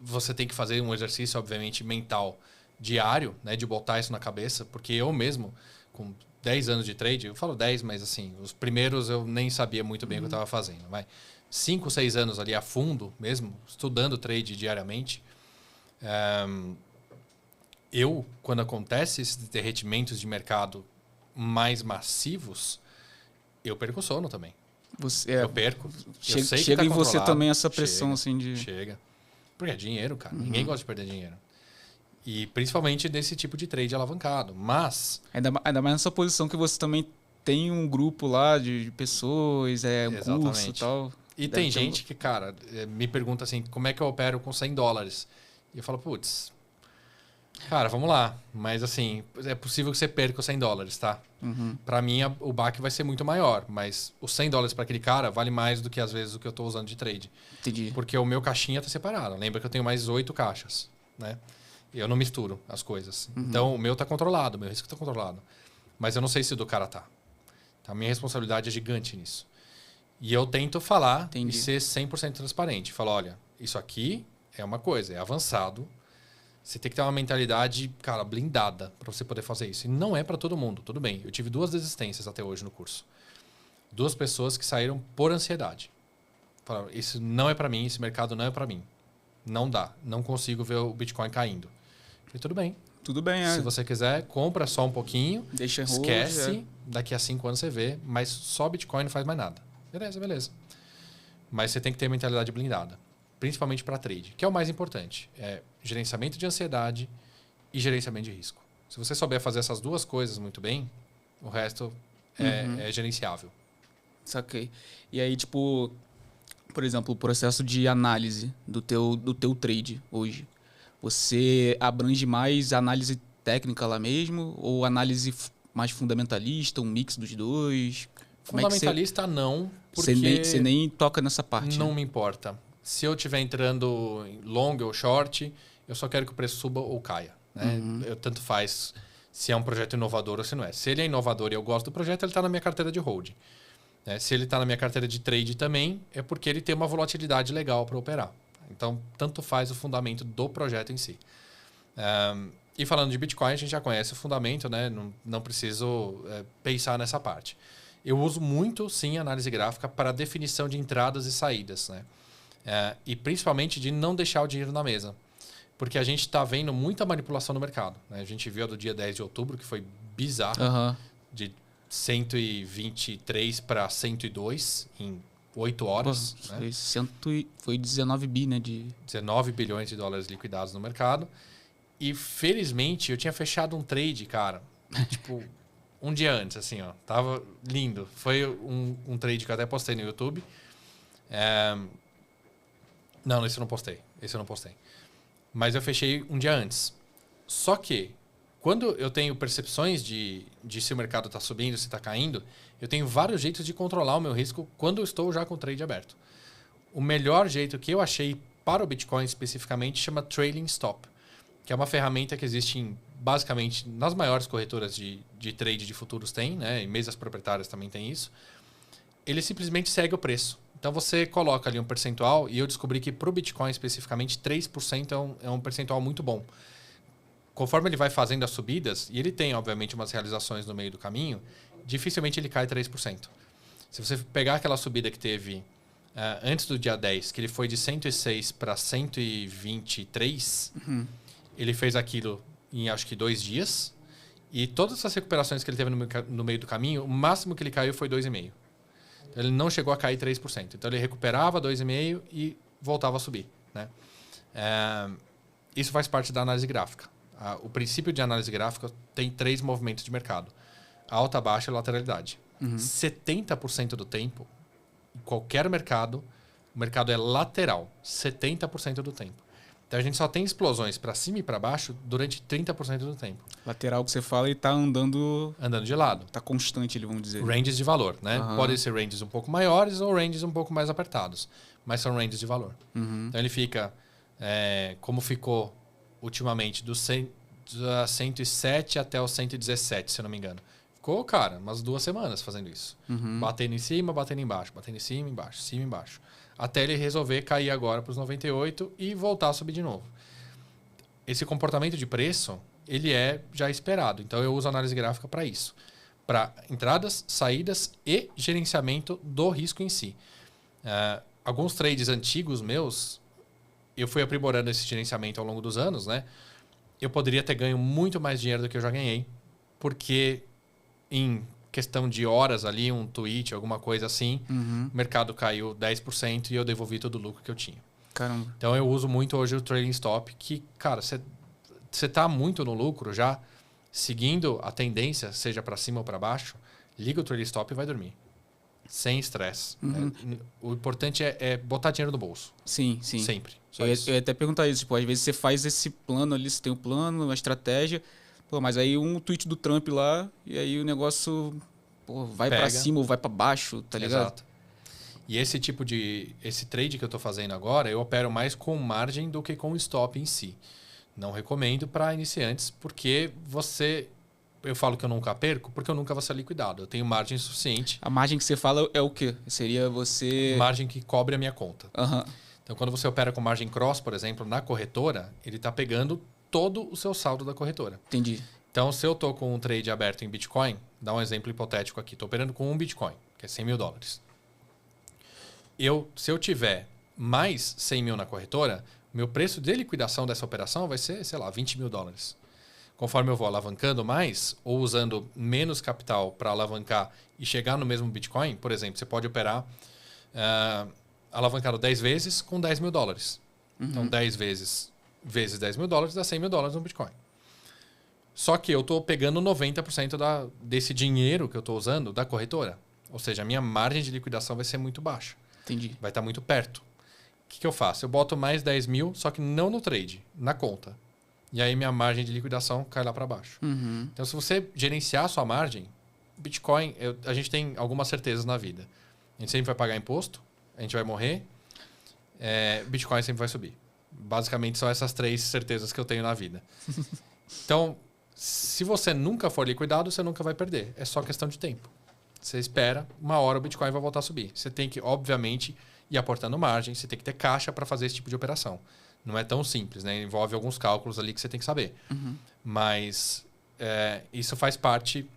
Você tem que fazer um exercício, obviamente, mental diário, né, de botar isso na cabeça, porque eu mesmo, com 10 anos de trade, eu falo 10, mas assim, os primeiros eu nem sabia muito bem o que eu estava fazendo. Mas 5, 6 anos ali a fundo mesmo, estudando trade diariamente, quando acontece esses derretimentos de mercado mais massivos, eu perco o sono também. Eu perco. Eu sei chega que em tá você controlado. também essa pressão assim de... Chega. Porque é dinheiro, cara. Ninguém gosta de perder dinheiro. E principalmente nesse tipo de trade alavancado. Mas... Ainda mais nessa posição que você também tem um grupo lá de pessoas, um curso e tal. E tem gente que, cara, me pergunta assim, como é que eu opero com $100? E eu falo, putz, cara, vamos lá. Mas assim, é possível que você perca os $100, tá? Para mim, o baque vai ser muito maior. Mas os $100 para aquele cara vale mais do que às vezes o que eu estou usando de trade. Entendi. Porque o meu caixinha tá separado. Lembra que eu tenho mais 8 caixas, né? Eu não misturo as coisas. Então, o meu tá controlado, o meu risco tá controlado. Mas eu não sei se o do cara tá. Então, a minha responsabilidade é gigante nisso. E eu tento falar e ser 100% transparente. Falar, olha, isso aqui é uma coisa, é avançado. Você tem que ter uma mentalidade, cara, blindada para você poder fazer isso. E não é para todo mundo, tudo bem. Eu tive 2 desistências até hoje no curso. 2 pessoas que saíram por ansiedade. Falaram, isso não é para mim, esse mercado não é para mim. Não dá, não consigo ver o Bitcoin caindo. Eu falei, tudo bem. Tudo bem, Se você quiser, compra só um pouquinho. Deixa esquece, daqui a 5 anos você vê, mas só Bitcoin não faz mais nada. Beleza. Mas você tem que ter mentalidade blindada. Principalmente para trade, que é o mais importante. É gerenciamento de ansiedade e gerenciamento de risco. Se você souber fazer essas 2 coisas muito bem, o resto é gerenciável. Saquei. E aí, tipo, por exemplo, o processo de análise do teu trade hoje. Você abrange mais análise técnica lá mesmo? Ou análise mais fundamentalista, um mix dos dois? Fundamentalista não, porque... Você nem toca nessa parte. Não me importa. Se eu estiver entrando em long ou short, eu só quero que o preço suba ou caia. Né? Tanto faz se é um projeto inovador ou se não é. Se ele é inovador e eu gosto do projeto, ele está na minha carteira de hold. Né? Se ele está na minha carteira de trade também, é porque ele tem uma volatilidade legal para operar. Então, tanto faz o fundamento do projeto em si. E falando de Bitcoin, a gente já conhece o fundamento, né? Não preciso pensar nessa parte. Eu uso muito, sim, análise gráfica para definição de entradas e saídas. Né? E principalmente de não deixar o dinheiro na mesa. Porque a gente está vendo muita manipulação no mercado. Né? A gente viu a do dia 10 de outubro, que foi bizarro. De 123 para 102 em 8 horas. Pô, né? Foi 19 bi, né? 19 bilhões de dólares liquidados no mercado. E felizmente eu tinha fechado um trade, cara, tipo, um dia antes, assim, ó. Tava lindo. Foi um trade que eu até postei no YouTube. Não, esse eu não postei. Mas eu fechei um dia antes. Só que, quando eu tenho percepções de se o mercado está subindo, se está caindo, eu tenho vários jeitos de controlar o meu risco quando eu estou já com o trade aberto. O melhor jeito que eu achei para o Bitcoin especificamente chama Trailing Stop, que é uma ferramenta que existe basicamente nas maiores corretoras de trade de futuros tem, né? E mesas proprietárias também tem isso. Ele simplesmente segue o preço. Então você coloca ali um percentual e eu descobri que para o Bitcoin especificamente 3% é um percentual muito bom. Conforme ele vai fazendo as subidas, e ele tem obviamente umas realizações no meio do caminho, dificilmente ele cai 3%. Se você pegar aquela subida que teve antes do dia 10, que ele foi de 106 para 123, ele fez aquilo em acho que 2 dias. E todas as recuperações que ele teve no meio do caminho, o máximo que ele caiu foi 2,5%. Então, ele não chegou a cair 3%. Então ele recuperava 2,5% e voltava a subir. Né? Isso faz parte da análise gráfica. O princípio de análise gráfica tem 3 movimentos de mercado. Alta, baixa e lateralidade. 70% do tempo, em qualquer mercado, o mercado é lateral. 70% do tempo. Então a gente só tem explosões para cima e para baixo durante 30% do tempo. Lateral que você fala, ele está andando de lado. Está constante, vamos dizer. Ranges de valor, né? Podem ser ranges um pouco maiores ou ranges um pouco mais apertados. Mas são ranges de valor. Então ele fica, como ficou ultimamente, do 107 até o 117, se eu não me engano. Ficou, cara, umas 2 semanas fazendo isso. Batendo em cima, batendo embaixo. Batendo em cima, embaixo, cima, embaixo. Até ele resolver cair agora para os 98 e voltar a subir de novo. Esse comportamento de preço, ele é já esperado. Então, eu uso a análise gráfica para isso. Para entradas, saídas e gerenciamento do risco em si. Alguns trades antigos meus, eu fui aprimorando esse gerenciamento ao longo dos anos, né? eu poderia ter ganho muito mais dinheiro do que eu já ganhei, porque em questão de horas ali, um tweet, alguma coisa assim, o mercado caiu 10% e eu devolvi todo o lucro que eu tinha. Caramba. Então eu uso muito hoje o trailing stop, que, cara, você tá muito no lucro já, seguindo a tendência, seja para cima ou para baixo, liga o trailing stop e vai dormir. Sem estresse. O importante é botar dinheiro no bolso. Sim, sim. Sempre. Eu ia até perguntar isso. Tipo, às vezes você faz esse plano ali, você tem um plano, uma estratégia. Pô, mas aí um tweet do Trump lá, e aí o negócio vai para cima ou vai para baixo, tá ligado? Exato. E esse trade que eu tô fazendo agora, eu opero mais com margem do que com stop em si. Não recomendo para iniciantes, porque eu falo que eu nunca perco porque eu nunca vou ser liquidado. Eu tenho margem suficiente. A margem que você fala é o quê? Seria você... Margem que cobre a minha conta. Uhum. Então, quando você opera com margem cross, por exemplo, na corretora, ele está pegando todo o seu saldo da corretora. Entendi. Então, se eu estou com um trade aberto em Bitcoin, dá um exemplo hipotético aqui. Estou operando com um Bitcoin, que é 100 mil dólares. Se eu tiver mais 100 mil na corretora, meu preço de liquidação dessa operação vai ser, sei lá, 20 mil dólares. Conforme eu vou alavancando mais ou usando menos capital para alavancar e chegar no mesmo Bitcoin, por exemplo, você pode operar alavancado 10 vezes com 10 mil dólares. Então, 10 vezes 10 mil dólares dá 100 mil dólares no Bitcoin. Só que eu estou pegando 90% desse dinheiro que eu estou usando da corretora. Ou seja, a minha margem de liquidação vai ser muito baixa. Entendi. Vai estar muito perto. O que eu faço? Eu boto mais 10 mil, só que não no trade, na conta. E aí minha margem de liquidação cai lá para baixo. Então, se você gerenciar a sua margem, Bitcoin, a gente tem algumas certezas na vida. A gente sempre vai pagar imposto, a gente vai morrer, Bitcoin sempre vai subir. Basicamente, são essas 3 certezas que eu tenho na vida. Então, se você nunca for liquidado, você nunca vai perder. É só questão de tempo. Você espera, uma hora o Bitcoin vai voltar a subir. Você tem que, obviamente, ir aportando margem, você tem que ter caixa para fazer esse tipo de operação. Não é tão simples, né? Envolve alguns cálculos ali que você tem que saber. Mas isso faz parte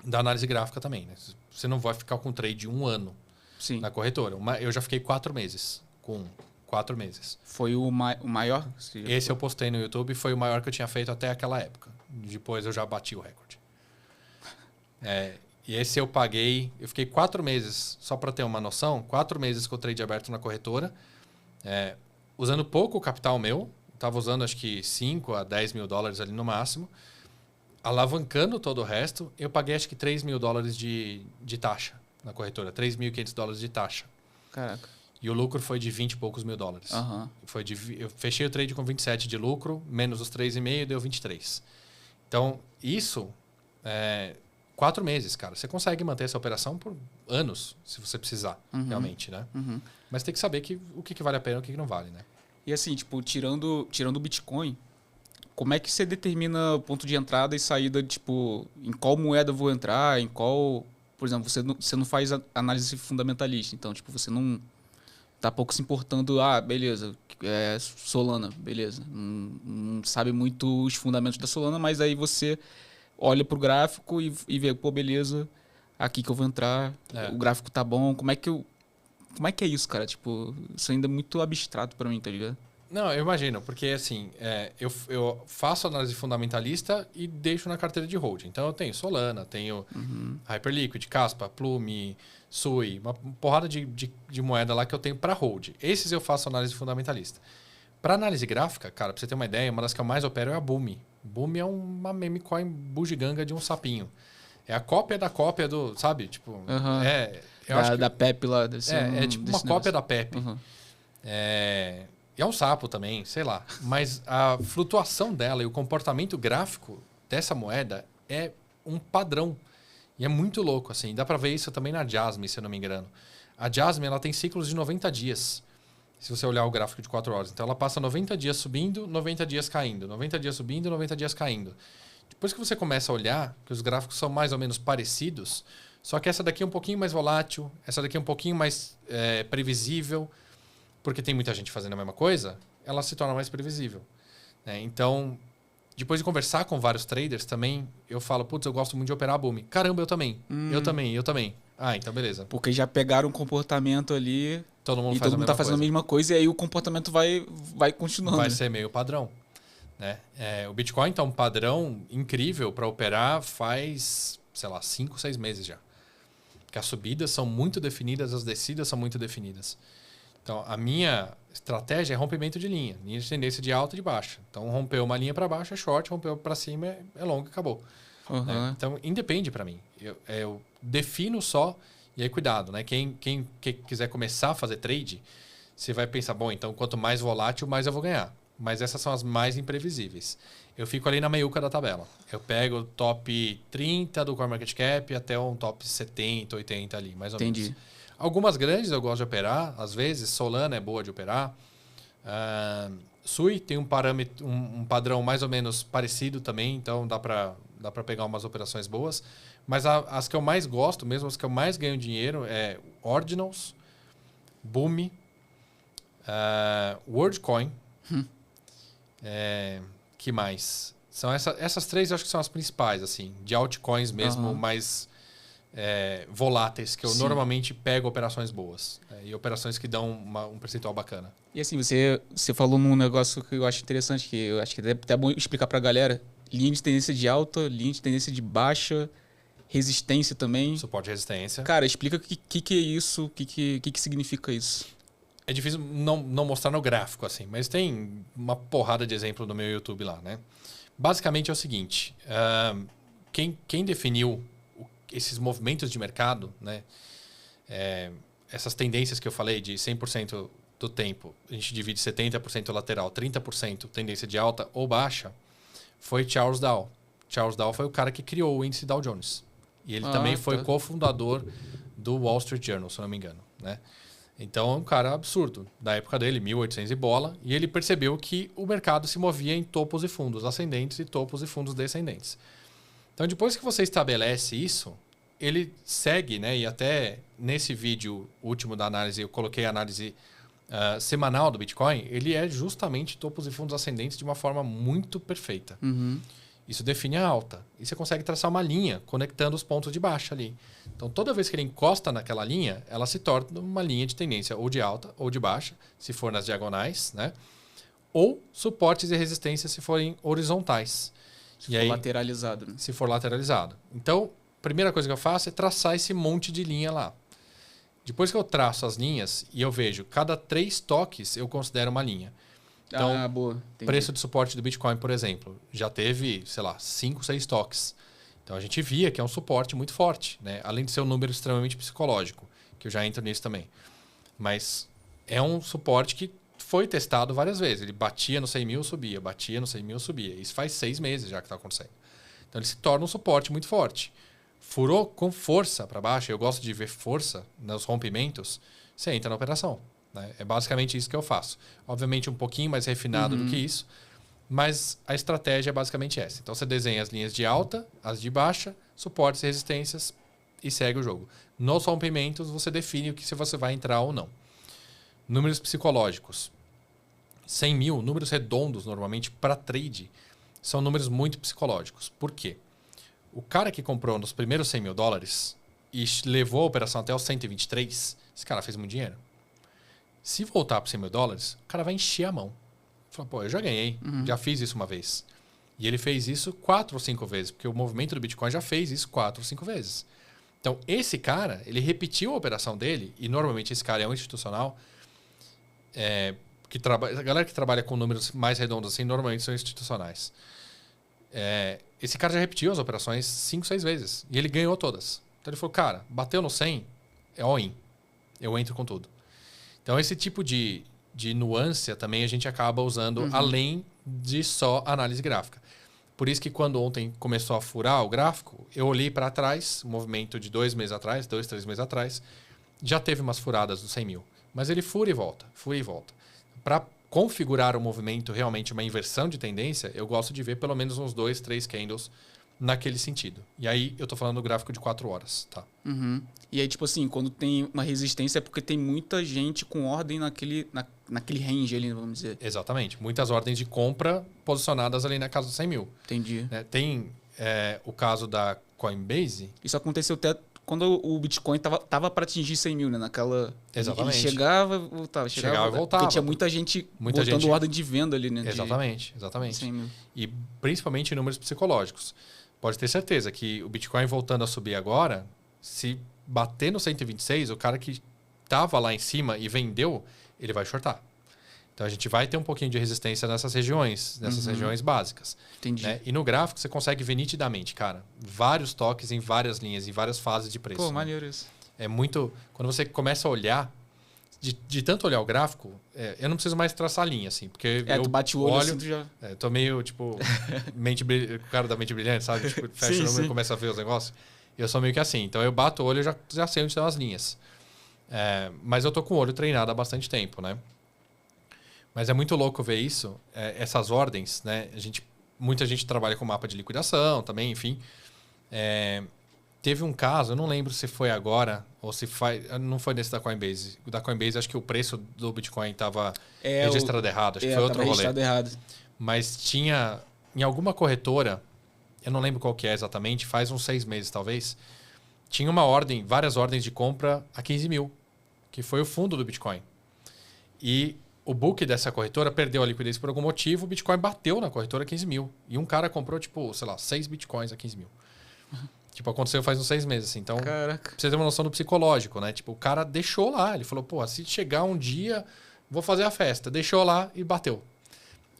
da análise gráfica também, né? Você não vai ficar com trade 1 ano na corretora. Eu já fiquei 4 meses com 4 meses. Foi o maior? Esse eu postei no YouTube, foi o maior que eu tinha feito até aquela época. Depois eu já bati o recorde. E esse eu fiquei 4 meses, só para ter uma noção, 4 meses com o trade aberto na corretora, usando pouco capital meu, estava usando acho que 5 a 10 mil dólares ali no máximo, alavancando todo o resto, eu paguei acho que 3 mil dólares de taxa na corretora, 3.500 dólares de taxa. Caraca. E o lucro foi de 20 e poucos mil dólares. Eu fechei o trade com 27 de lucro, menos os 3,5 deu 23. Então, isso 4 meses, cara. Você consegue manter essa operação por anos, se você precisar, realmente, né? Mas tem que saber o que vale a pena e o que não vale, né? E assim, tipo, tirando o Bitcoin, como é que você determina o ponto de entrada e saída, tipo, em qual moeda eu vou entrar, em qual... Por exemplo, você não faz análise fundamentalista, então, tipo, você não tá pouco se importando, beleza, Solana, beleza. Não sabe muito os fundamentos da Solana, mas aí você olha pro gráfico e vê, pô, beleza, aqui que eu vou entrar, o gráfico tá bom, como é que é isso, cara? Tipo, isso ainda é muito abstrato pra mim, tá ligado? Não, eu imagino, porque assim, eu faço análise fundamentalista e deixo na carteira de hold. Então eu tenho Solana, tenho Hyperliquid, Caspa, Plume, Sui, uma porrada de moeda lá que eu tenho para hold. Esses eu faço análise fundamentalista. Para análise gráfica, cara, pra você ter uma ideia, uma das que eu mais opero é a Boom. Boom é uma meme coin bugiganga de um sapinho. É a cópia da cópia do, sabe? Tipo, da Pepe lá. É tipo uma cópia da Pepe. E é um sapo também, sei lá. Mas a flutuação dela e o comportamento gráfico dessa moeda é um padrão. E é muito louco, assim. Dá pra ver isso também na Jasmine, se eu não me engano. A Jasmine, ela tem ciclos de 90 dias. Se você olhar o gráfico de 4 horas. Então, ela passa 90 dias subindo, 90 dias caindo. 90 dias subindo, 90 dias caindo. Depois que você começa a olhar, que os gráficos são mais ou menos parecidos, só que essa daqui é um pouquinho mais volátil, essa daqui é um pouquinho mais previsível, porque tem muita gente fazendo a mesma coisa, ela se torna mais previsível. Né? Então, depois de conversar com vários traders também, eu falo, putz, eu gosto muito de operar a Boom. Caramba, eu também. Eu também. Então beleza. Porque já pegaram um comportamento ali todo mundo tá fazendo a mesma coisa, e aí o comportamento vai continuando. Vai ser meio padrão. né? O Bitcoin está um padrão incrível para operar faz, sei lá, 5, 6 meses já. Que as subidas são muito definidas, as descidas são muito definidas. Então, a minha estratégia é rompimento de linha de tendência de alta e de baixa. Então, rompeu uma linha para baixo é short, rompeu para cima é long e acabou. Né? Então, independe para mim. Eu defino só, e aí cuidado, né? Quem quiser começar a fazer trade, você vai pensar, bom, então quanto mais volátil, mais eu vou ganhar. Mas essas são as mais imprevisíveis. Eu fico ali na meiuca da tabela. Eu pego o top 30 do CoinMarketCap até um top 70, 80 ali, mais ou menos. Algumas grandes eu gosto de operar, às vezes. Solana é boa de operar. Sui tem um padrão mais ou menos parecido também, então dá para pegar umas operações boas. Mas as que eu mais gosto, mesmo as que eu mais ganho dinheiro, é Ordinals, Boom, WorldCoin. Que mais? São essas três, eu acho que são as principais, assim, de altcoins mesmo, mais voláteis, que eu normalmente pego operações boas. E operações que dão um percentual bacana. E assim, você falou num negócio que eu acho interessante, que eu acho que é até bom explicar pra galera. Linha de tendência de alta, linha de tendência de baixa, resistência também. Suporte e resistência. Cara, explica o que é isso, o que significa isso. É difícil não mostrar no gráfico, assim, mas tem uma porrada de exemplo no meu YouTube lá, né? Basicamente é o seguinte, quem definiu esses movimentos de mercado, né? Essas tendências que eu falei de 100% do tempo, a gente divide 70% lateral, 30% tendência de alta ou baixa, foi Charles Dow. Charles Dow foi o cara que criou o índice Dow Jones. E ele também foi cofundador do Wall Street Journal, se eu não me engano, né? Então, é um cara absurdo. Da época dele, 1800 e bola. E ele percebeu que o mercado se movia em topos e fundos ascendentes e topos e fundos descendentes. Então, depois que você estabelece isso, ele segue, né? E até nesse vídeo último da análise, eu coloquei a análise semanal do Bitcoin. Ele é justamente topos e fundos ascendentes de uma forma muito perfeita. Isso define a alta. E você consegue traçar uma linha conectando os pontos de baixa ali. Então, toda vez que ele encosta naquela linha, ela se torna uma linha de tendência ou de alta ou de baixa, se for nas diagonais, né? Ou suportes e resistências se forem horizontais. Se for lateralizado. Né? Se for lateralizado. Então, a primeira coisa que eu faço é traçar esse monte de linha lá. Depois que eu traço as linhas e eu vejo cada 3 toques, eu considero uma linha. Então, boa. Preço de suporte do Bitcoin, por exemplo, já teve, sei lá, 5, 6 toques. Então, a gente via que é um suporte muito forte, né? Além de ser um número extremamente psicológico, que eu já entro nisso também. Mas é um suporte que foi testado várias vezes. Ele batia no 100 mil, subia. Batia no 100 mil, subia. Isso faz 6 meses já que está acontecendo. Então, ele se torna um suporte muito forte. Furou com força para baixo, eu gosto de ver força nos rompimentos, você entra na operação. Né? É basicamente isso que eu faço. Obviamente um pouquinho mais refinado do que isso, mas a estratégia é basicamente essa. Então você desenha as linhas de alta, as de baixa, suportes e resistências e segue o jogo. Nos rompimentos você define o que se você vai entrar ou não. Números psicológicos. 100 mil, números redondos normalmente para trade, são números muito psicológicos. Por quê? O cara que comprou nos primeiros 100 mil dólares e levou a operação até os 123, esse cara fez muito dinheiro. Se voltar para 100 mil dólares, o cara vai encher a mão. Fala, pô, eu já ganhei, já fiz isso uma vez. E ele fez isso 4 ou 5 vezes, porque o movimento do Bitcoin já fez isso 4 ou 5 vezes. Então, esse cara, ele repetiu a operação dele, e normalmente esse cara é um institucional, a galera que trabalha com números mais redondos assim, normalmente são institucionais. Esse cara já repetiu as operações 5, 6 vezes. E ele ganhou todas. Então ele falou, cara, bateu no 100, é all-in. Eu entro com tudo. Então esse tipo de nuance também a gente acaba usando além de só análise gráfica. Por isso que quando ontem começou a furar o gráfico, eu olhei para trás, o movimento de 2 meses atrás, 2, 3 meses atrás, já teve umas furadas dos 100 mil. Mas ele fura e volta, fura e volta. Para configurar o movimento, realmente uma inversão de tendência, eu gosto de ver pelo menos uns 2, 3 candles naquele sentido. E aí eu tô falando do gráfico de 4 horas, tá? E aí, tipo assim, quando tem uma resistência é porque tem muita gente com ordem naquele range ali, vamos dizer. Exatamente. Muitas ordens de compra posicionadas ali na casa dos 100 mil. Entendi. Tem o caso da Coinbase. Isso aconteceu até quando o Bitcoin tava para atingir 100 mil, né? Naquela... Exatamente. Ele chegava, voltava. Chegava e voltava. Porque tinha muita gente botando ordem de venda ali, né? Exatamente. 100 mil. E principalmente em números psicológicos. Pode ter certeza que o Bitcoin voltando a subir agora, se bater no 126, o cara que estava lá em cima e vendeu, ele vai shortar. Então a gente vai ter um pouquinho de resistência nessas regiões básicas. Entendi. Né? E no gráfico você consegue ver nitidamente, cara, vários toques em várias linhas, em várias fases de preço. Pô, né? maneiro isso. É muito... Quando você começa a olhar, de tanto olhar o gráfico, eu não preciso mais traçar linha, assim, porque tu bate o olho assim, tu já... tô meio, tipo, o cara da mente brilhante, sabe? Tipo, fecha o número e começa a ver os negócios. Eu sou meio que assim. Então eu bato o olho e já sei onde estão as linhas. Mas eu tô com o olho treinado há bastante tempo, né? Mas é muito louco ver isso, essas ordens, né? Muita gente trabalha com mapa de liquidação também, enfim. Teve um caso, eu não lembro se foi agora ou se não foi nesse da Coinbase. O da Coinbase, acho que o preço do Bitcoin estava registrado errado. Acho que foi outro rolê. Registrado errado. Mas tinha, em alguma corretora, eu não lembro qual que é exatamente, faz uns 6 meses talvez, tinha várias ordens de compra a 15 mil, que foi o fundo do Bitcoin. E o book dessa corretora perdeu a liquidez por algum motivo, o Bitcoin bateu na corretora 15 mil. E um cara comprou, tipo, sei lá, 6 Bitcoins a 15 mil. Tipo, aconteceu faz uns 6 meses, assim. Então, Caraca. pra você ter uma noção do psicológico, né? Tipo, o cara deixou lá. Ele falou, pô, se chegar um dia, vou fazer a festa. Deixou lá e bateu.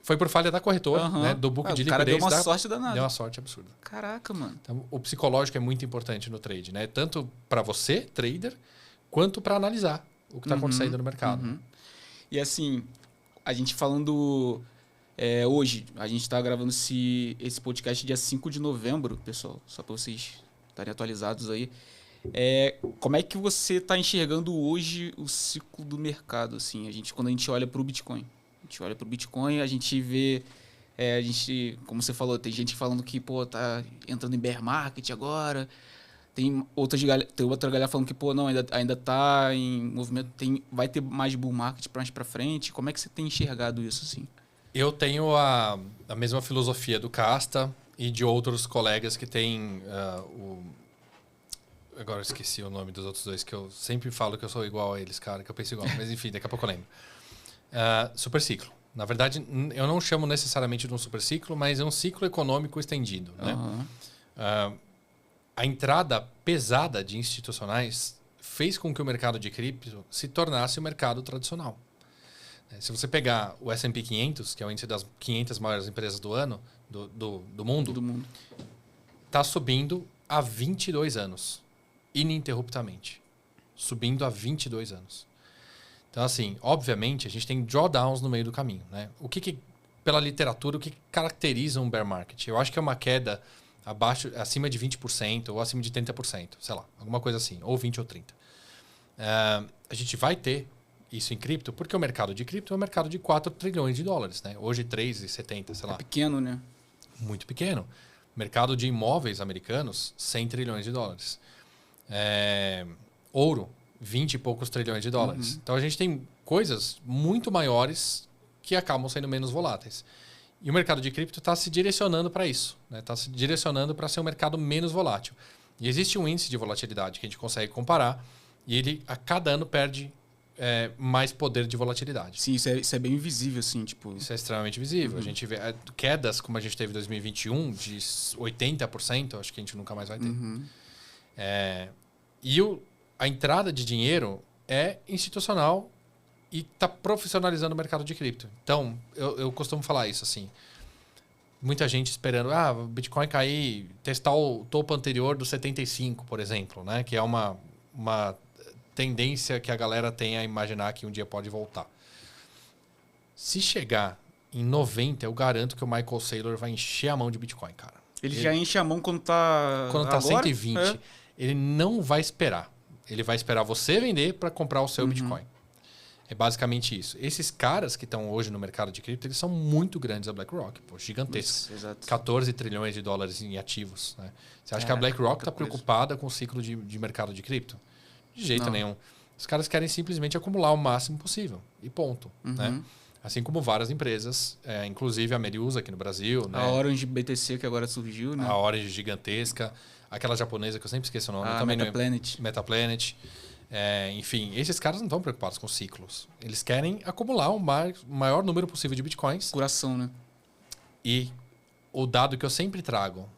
Foi por falha da corretora, né? Do book de liquidez. O cara deu uma sorte danada. Deu uma sorte absurda. Caraca, mano. Então, o psicológico é muito importante no trade, né? Tanto para você, trader, quanto para analisar o que está acontecendo no mercado. E assim, a gente falando... hoje, a gente está gravando esse podcast dia 5 de novembro, pessoal. Só para vocês estarem atualizados aí. Como é que você está enxergando hoje o ciclo do mercado? Assim, quando a gente olha para o Bitcoin. A gente olha para o Bitcoin, a gente vê... como você falou, tem gente falando que tá entrando em bear market agora. Tem outra galera falando que não, ainda tá em movimento, vai ter mais bull market mais para frente. Como é que você tem enxergado isso, assim? Eu tenho a mesma filosofia do Casta e de outros colegas que têm Agora eu esqueci o nome dos outros dois, que eu sempre falo que eu sou igual a eles, cara, que eu penso igual. Mas enfim, daqui a pouco eu lembro. Super ciclo. Na verdade, eu não chamo necessariamente de um super ciclo, mas é um ciclo econômico estendido. Né? A entrada pesada de institucionais fez com que o mercado de cripto se tornasse o mercado tradicional. Se você pegar o S&P 500, que é o índice das 500 maiores empresas do ano, do mundo, está subindo há 22 anos, ininterruptamente. Subindo há 22 anos. Então, assim, obviamente, a gente tem drawdowns no meio do caminho. Né? Pela literatura, o que caracteriza um bear market? Eu acho que é uma queda acima de 20% ou acima de 30%, sei lá, alguma coisa assim, ou 20% ou 30%. A gente vai ter isso em cripto, porque o mercado de cripto é um mercado de 4 trilhões de dólares. Né? Hoje, 3,70, sei lá. É pequeno, né? Muito pequeno. Mercado de imóveis americanos, 100 trilhões de dólares. Ouro, 20 e poucos trilhões de dólares. Então, a gente tem coisas muito maiores que acabam sendo menos voláteis. E o mercado de cripto está se direcionando para isso. Está se direcionando para ser um mercado menos volátil. E existe um índice de volatilidade que a gente consegue comparar e ele, a cada ano, perde mais poder de volatilidade. Sim, isso é bem visível, assim, tipo... Isso é extremamente visível. A gente vê quedas, como a gente teve em 2021, de 80%, acho que a gente nunca mais vai ter. E a entrada de dinheiro é institucional e está profissionalizando o mercado de cripto. Então, eu costumo falar isso, assim. Muita gente esperando, o Bitcoin cair, testar o topo anterior do 75, por exemplo, né? Que é uma tendência que a galera tem a imaginar que um dia pode voltar. Se chegar em 90, eu garanto que o Michael Saylor vai encher a mão de Bitcoin, cara. Ele já enche a mão quando tá... Quando tá 120. Ele não vai esperar. Ele vai esperar você vender para comprar o seu Bitcoin. É basicamente isso. Esses caras que estão hoje no mercado de cripto, eles são muito grandes. A BlackRock, gigantescos. Exato. 14 trilhões de dólares em ativos. Né? Você acha que a BlackRock está preocupada com o ciclo de mercado de cripto? De jeito nenhum. Os caras querem simplesmente acumular o máximo possível. E ponto. Né? Assim como várias empresas, inclusive a Meriusa aqui no Brasil. Né? A Orange BTC que agora surgiu. Né? A Orange gigantesca. aquela japonesa que eu sempre esqueço o nome. A também Metaplanet. Metaplanet. Enfim, esses caras não estão preocupados com ciclos. Eles querem acumular o maior número possível de bitcoins. Coração, né? E o dado que eu sempre trago,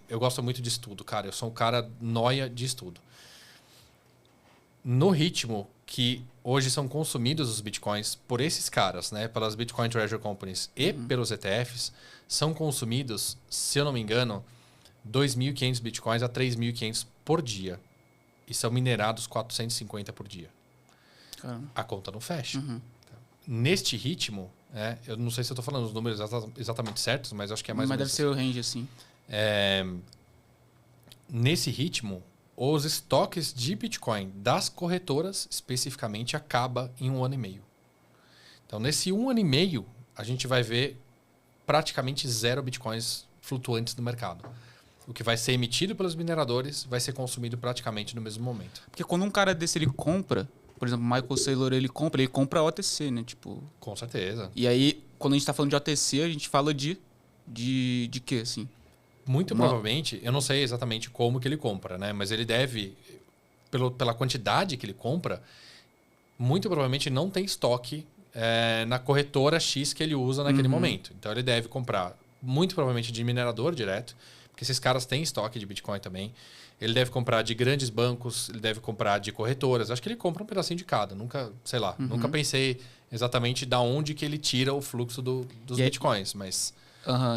eu gosto muito de estudo, cara. Eu sou um cara nóia de estudo. No ritmo que hoje são consumidos os bitcoins por esses caras, né, pelas Bitcoin Treasury Companies e pelos ETFs, são consumidos, se eu não me engano, 2.500 bitcoins a 3.500 por dia. E são minerados 450 por dia. Caramba. A conta não fecha. Neste ritmo, eu não sei se eu estou falando os números exatamente certos, mas acho que é mais ou menos. Mas deve ser o range, assim. Nesse ritmo, os estoques de Bitcoin das corretoras, especificamente, acaba em 1 ano e meio. Então, nesse 1 ano e meio, a gente vai ver praticamente 0 Bitcoins flutuantes no mercado. O que vai ser emitido pelos mineradores vai ser consumido praticamente no mesmo momento. Porque quando um cara desse, ele compra... Por exemplo, o Michael Saylor, ele compra OTC, né? Tipo... Com certeza. E aí, quando a gente tá falando de OTC, a gente fala de quê, assim? Muito provavelmente, eu não sei exatamente como que ele compra, né? Mas ele deve, pela quantidade que ele compra, muito provavelmente não tem estoque na corretora X que ele usa naquele momento. Então ele deve comprar, muito provavelmente, de minerador direto, porque esses caras têm estoque de Bitcoin também. Ele deve comprar de grandes bancos, ele deve comprar de corretoras. Acho que ele compra um pedacinho de cada. Nunca, sei lá, nunca pensei exatamente da onde que ele tira o fluxo dos Bitcoins, mas...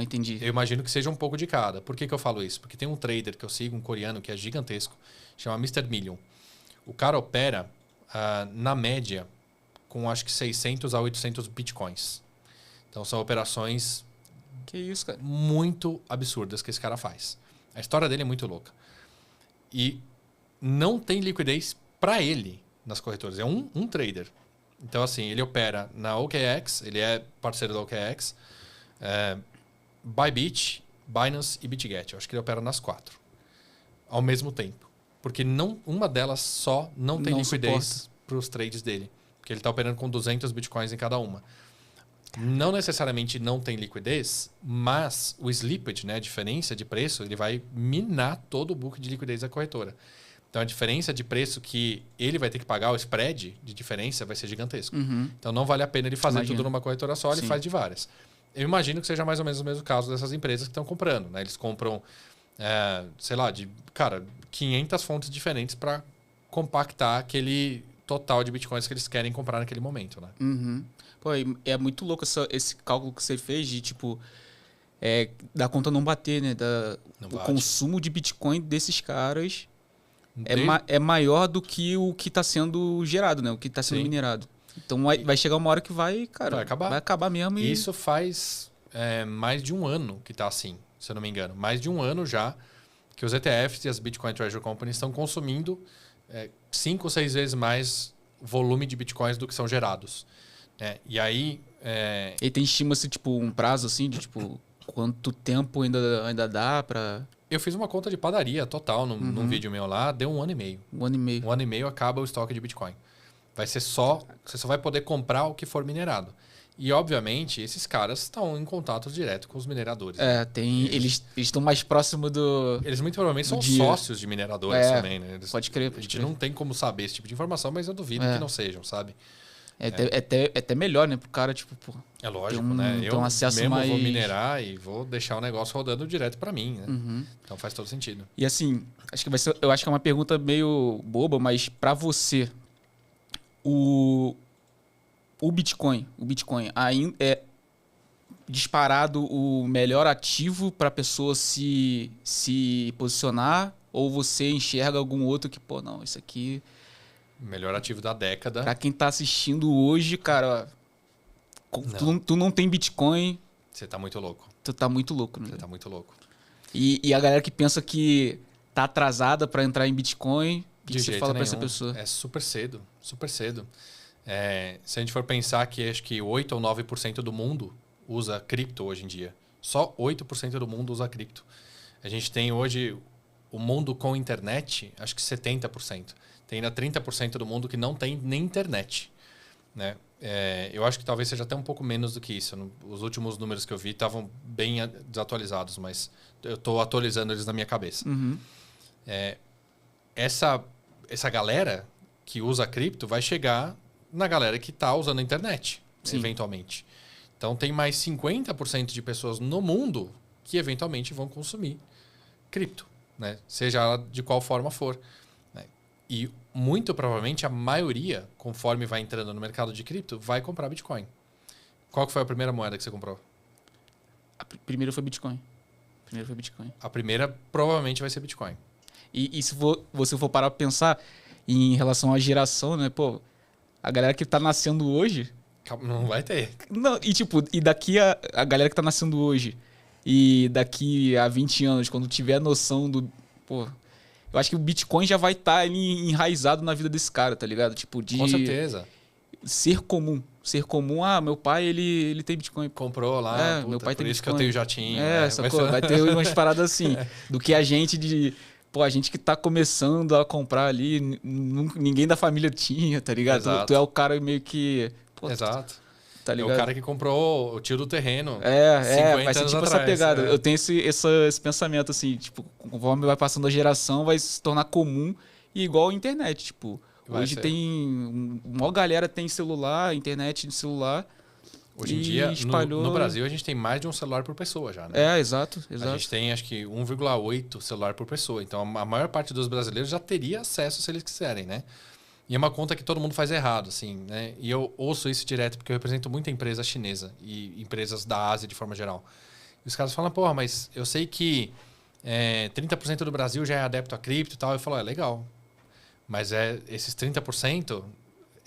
entendi. Eu imagino que seja um pouco de cada. Por que eu falo isso? Porque tem um trader que eu sigo, um coreano, que é gigantesco, chama Mr. Million. O cara opera, na média, com acho que 600 a 800 bitcoins. Então são operações Que isso, cara? muito absurdas que esse cara faz. A história dele é muito louca. E não tem liquidez para ele nas corretoras. É um trader. Então, assim, ele opera na OKX, ele é parceiro da OKX, Bybit, Binance e BitGet. Eu acho que ele opera nas 4 ao mesmo tempo. Porque uma delas só não tem liquidez para os trades dele. Porque ele está operando com 200 bitcoins em cada uma. Não necessariamente não tem liquidez, mas o slippage, né, a diferença de preço, ele vai minar todo o book de liquidez da corretora. Então, a diferença de preço que ele vai ter que pagar, o spread de diferença, vai ser gigantesco. Então, não vale a pena ele fazer tudo numa corretora só, ele faz de várias. Eu imagino que seja mais ou menos o mesmo caso dessas empresas que estão comprando. Né? Eles compram, sei lá, 500 fontes diferentes para compactar aquele total de bitcoins que eles querem comprar naquele momento. Né? Pô, é muito louco esse cálculo que você fez de, tipo, da conta não bater, né? O consumo de Bitcoin desses caras é maior do que o que está sendo gerado, né? O que está sendo minerado. Então vai chegar uma hora que vai acabar mesmo. E isso faz mais de 1 ano que está assim, se eu não me engano. Mais de 1 ano já que os ETFs e as Bitcoin Treasury Companies estão consumindo 5 ou 6 vezes mais volume de Bitcoins do que são gerados. E aí... E tem estima-se, tipo, um prazo, assim, de, tipo, quanto tempo ainda dá para... Eu fiz uma conta de padaria total num vídeo meu lá, deu 1 ano e meio. 1 ano e meio. 1 ano e meio acaba o estoque de Bitcoin. Você só vai poder comprar o que for minerado. E, obviamente, esses caras estão em contato direto com os mineradores. Eles estão mais próximos do... Eles muito provavelmente são dia. Sócios de mineradores também, né? Pode crer. A gente não tem como saber esse tipo de informação, mas eu duvido que não sejam, sabe? É até melhor, né? Pro cara, tipo, pô... É lógico, né? Eu acesso mesmo mais... vou minerar e vou deixar o negócio rodando direto para mim, né? Então faz todo sentido. E assim, eu acho que é uma pergunta meio boba, mas para você, o Bitcoin ainda é disparado o melhor ativo para a pessoa se posicionar? Ou você enxerga algum outro que, pô, não, isso aqui... Melhor ativo da década. Pra quem tá assistindo hoje, cara, tu não tem Bitcoin... Você tá muito louco. Tu tá muito louco, né? Você tá muito louco. E a galera que pensa que tá atrasada para entrar em Bitcoin, o que você fala para essa pessoa? É super cedo, super cedo. Se a gente for pensar que acho que 8 ou 9% do mundo usa cripto hoje em dia. Só 8% do mundo usa cripto. A gente tem hoje o mundo com internet, acho que 70%. Tem ainda 30% do mundo que não tem nem internet. né? Eu acho que talvez seja até um pouco menos do que isso. Os últimos números que eu vi estavam bem desatualizados, mas eu estou atualizando eles na minha cabeça. Uhum. Essa galera que usa cripto vai chegar na galera que está usando a internet, Sim. eventualmente. Então, tem mais 50% de pessoas no mundo que eventualmente vão consumir cripto, né? Seja ela de qual forma for, né? E muito provavelmente a maioria, conforme vai entrando no mercado de cripto, vai comprar Bitcoin. Qual que foi a primeira moeda que você comprou? Primeiro foi Bitcoin. A primeira provavelmente vai ser Bitcoin. E se você for parar pra pensar em relação à geração, né? Pô, a galera que tá nascendo hoje... Não vai ter. Não, e daqui a galera que tá nascendo hoje e daqui a 20 anos, quando tiver a noção do... Pô, eu acho que o Bitcoin já vai estar ali enraizado na vida desse cara, tá ligado? Tipo, de... Com certeza. Ser comum. Meu pai, ele tem Bitcoin. Comprou lá, meu pai por tem isso Bitcoin. que eu tenho jatinho. Sacou? Vai ter umas paradas assim. Do que a gente a gente que tá começando a comprar ali, ninguém da família tinha, tá ligado? Tu é o cara meio que... Pô, exato. Tá ligado? É o cara que comprou o tio do terreno. Vai ser tipo essa pegada. Eu tenho esse pensamento, assim, tipo, conforme vai passando a geração, vai se tornar comum e igual a internet, tipo... Hoje tem... Maior galera tem celular, internet de celular. Hoje em dia, no Brasil, a gente tem mais de um celular por pessoa já, né? Exato. A gente tem, acho que, 1,8 celular por pessoa. Então, a maior parte dos brasileiros já teria acesso se eles quiserem, né? E é uma conta que todo mundo faz errado, assim, né? E eu ouço isso direto, porque eu represento muita empresa chinesa e empresas da Ásia de forma geral. E os caras falam, porra, mas eu sei que 30% do Brasil já é adepto a cripto e tal. Eu falo, legal. Mas esses 30%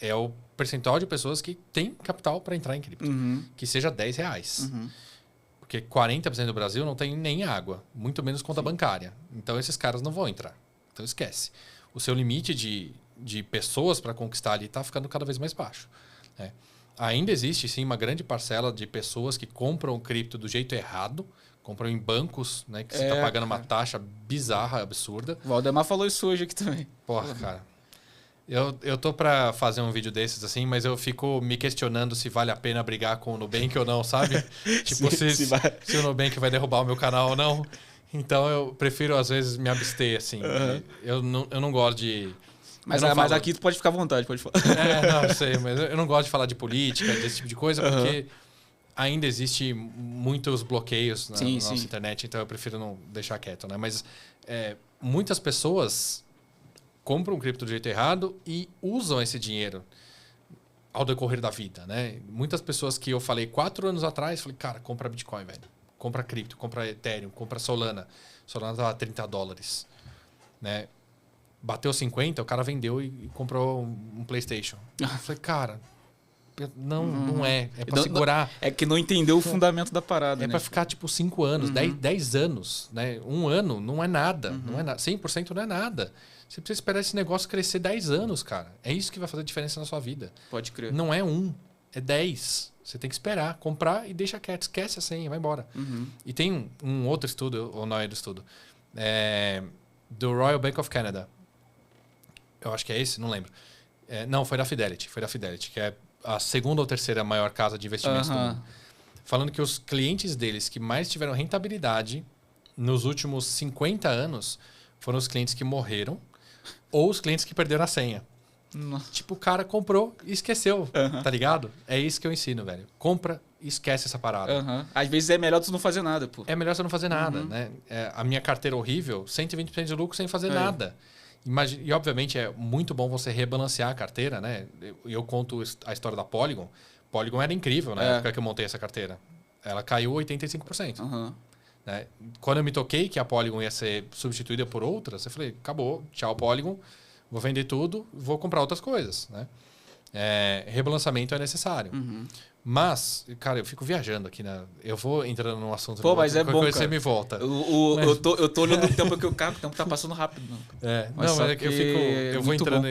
é o percentual de pessoas que tem capital para entrar em cripto. Uhum. Que seja R$10. Uhum. Porque 40% do Brasil não tem nem água, muito menos conta bancária. Então, esses caras não vão entrar. Então, esquece. O seu limite de pessoas para conquistar ali está ficando cada vez mais baixo, né? Ainda existe, sim, uma grande parcela de pessoas que compram cripto do jeito errado, compram em bancos, né, que você está pagando uma taxa bizarra, absurda. O Valdemar falou isso hoje aqui também. Porra, cara. Eu tô para fazer um vídeo desses, assim, mas eu fico me questionando se vale a pena brigar com o Nubank ou não, sabe? Tipo, se o Nubank vai derrubar o meu canal ou não. Então, eu prefiro, às vezes, me abster, assim. Uhum. Eu não gosto de... Mas aqui tu pode ficar à vontade, pode falar. Não, eu sei, mas eu não gosto de falar de política, desse tipo de coisa, porque ainda existe muitos bloqueios na nossa internet, então eu prefiro não deixar quieto, né? Mas muitas pessoas compram cripto do jeito errado e usam esse dinheiro ao decorrer da vida, né? Muitas pessoas que eu falei 4 anos atrás, falei, cara, compra Bitcoin, velho. Compra cripto, compra Ethereum, compra Solana. Solana tava $30, né? Bateu 50, o cara vendeu e comprou um PlayStation. Eu falei, cara, não é. É pra segurar. É que não entendeu o fundamento da parada, né? Pra ficar, tipo, 5 anos, 10 anos, né? 1 ano não é nada. Não é nada. 100% não é nada. Você precisa esperar esse negócio crescer 10 anos, cara. É isso que vai fazer diferença na sua vida. Pode crer. Não é 1, é 10. Você tem que esperar, comprar e deixa quieto. Esquece a senha, vai embora. E tem um outro estudo, ou não é do estudo, do Royal Bank of Canada. Eu acho que é esse, não lembro. Não, foi da Fidelity, que é a segunda ou terceira maior casa de investimentos do mundo. Falando que os clientes deles que mais tiveram rentabilidade nos últimos 50 anos foram os clientes que morreram ou os clientes que perderam a senha. Nossa. Tipo, o cara comprou e esqueceu, tá ligado? É isso que eu ensino, velho. Compra e esquece essa parada. Às vezes é melhor tu não fazer nada, pô. É melhor você não fazer nada, né? A minha carteira horrível, 120% de lucro sem fazer nada. E, obviamente, é muito bom você rebalancear a carteira, né? Eu conto a história da Polygon. Polygon era incrível na época que eu montei essa carteira. Ela caiu 85%. Né? Quando eu me toquei que a Polygon ia ser substituída por outras, eu falei, acabou, tchau Polygon, vou vender tudo, vou comprar outras coisas, né? Rebalanceamento é necessário. Mas, cara, eu fico viajando aqui, né? Eu vou entrando num assunto... Pô, mas é bom, cara. Você me volta. Eu tô olhando o tempo aqui, o tempo tá passando rápido. Eu vou entrando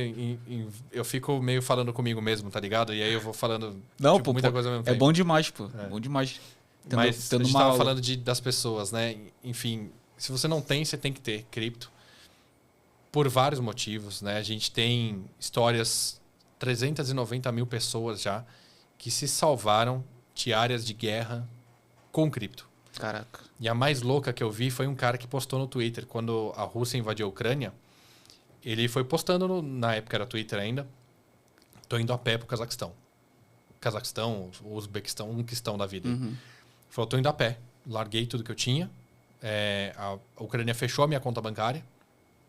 eu fico meio falando comigo mesmo, tá ligado? E aí eu vou falando muita coisa ao mesmo tempo. É bom demais, pô. Bom demais. Mas a gente tava falando das pessoas, né? Enfim, se você não tem, você tem que ter cripto. Por vários motivos, né? A gente tem histórias 390 mil pessoas já que se salvaram de áreas de guerra com cripto. Caraca. E a mais louca que eu vi foi um cara que postou no Twitter, quando a Rússia invadiu a Ucrânia, ele foi postando, na época era Twitter ainda, tô indo a pé pro Cazaquistão. Cazaquistão, Uzbequistão, um quistão da vida. Uhum. Falou, tô indo a pé, larguei tudo que eu tinha, a Ucrânia fechou a minha conta bancária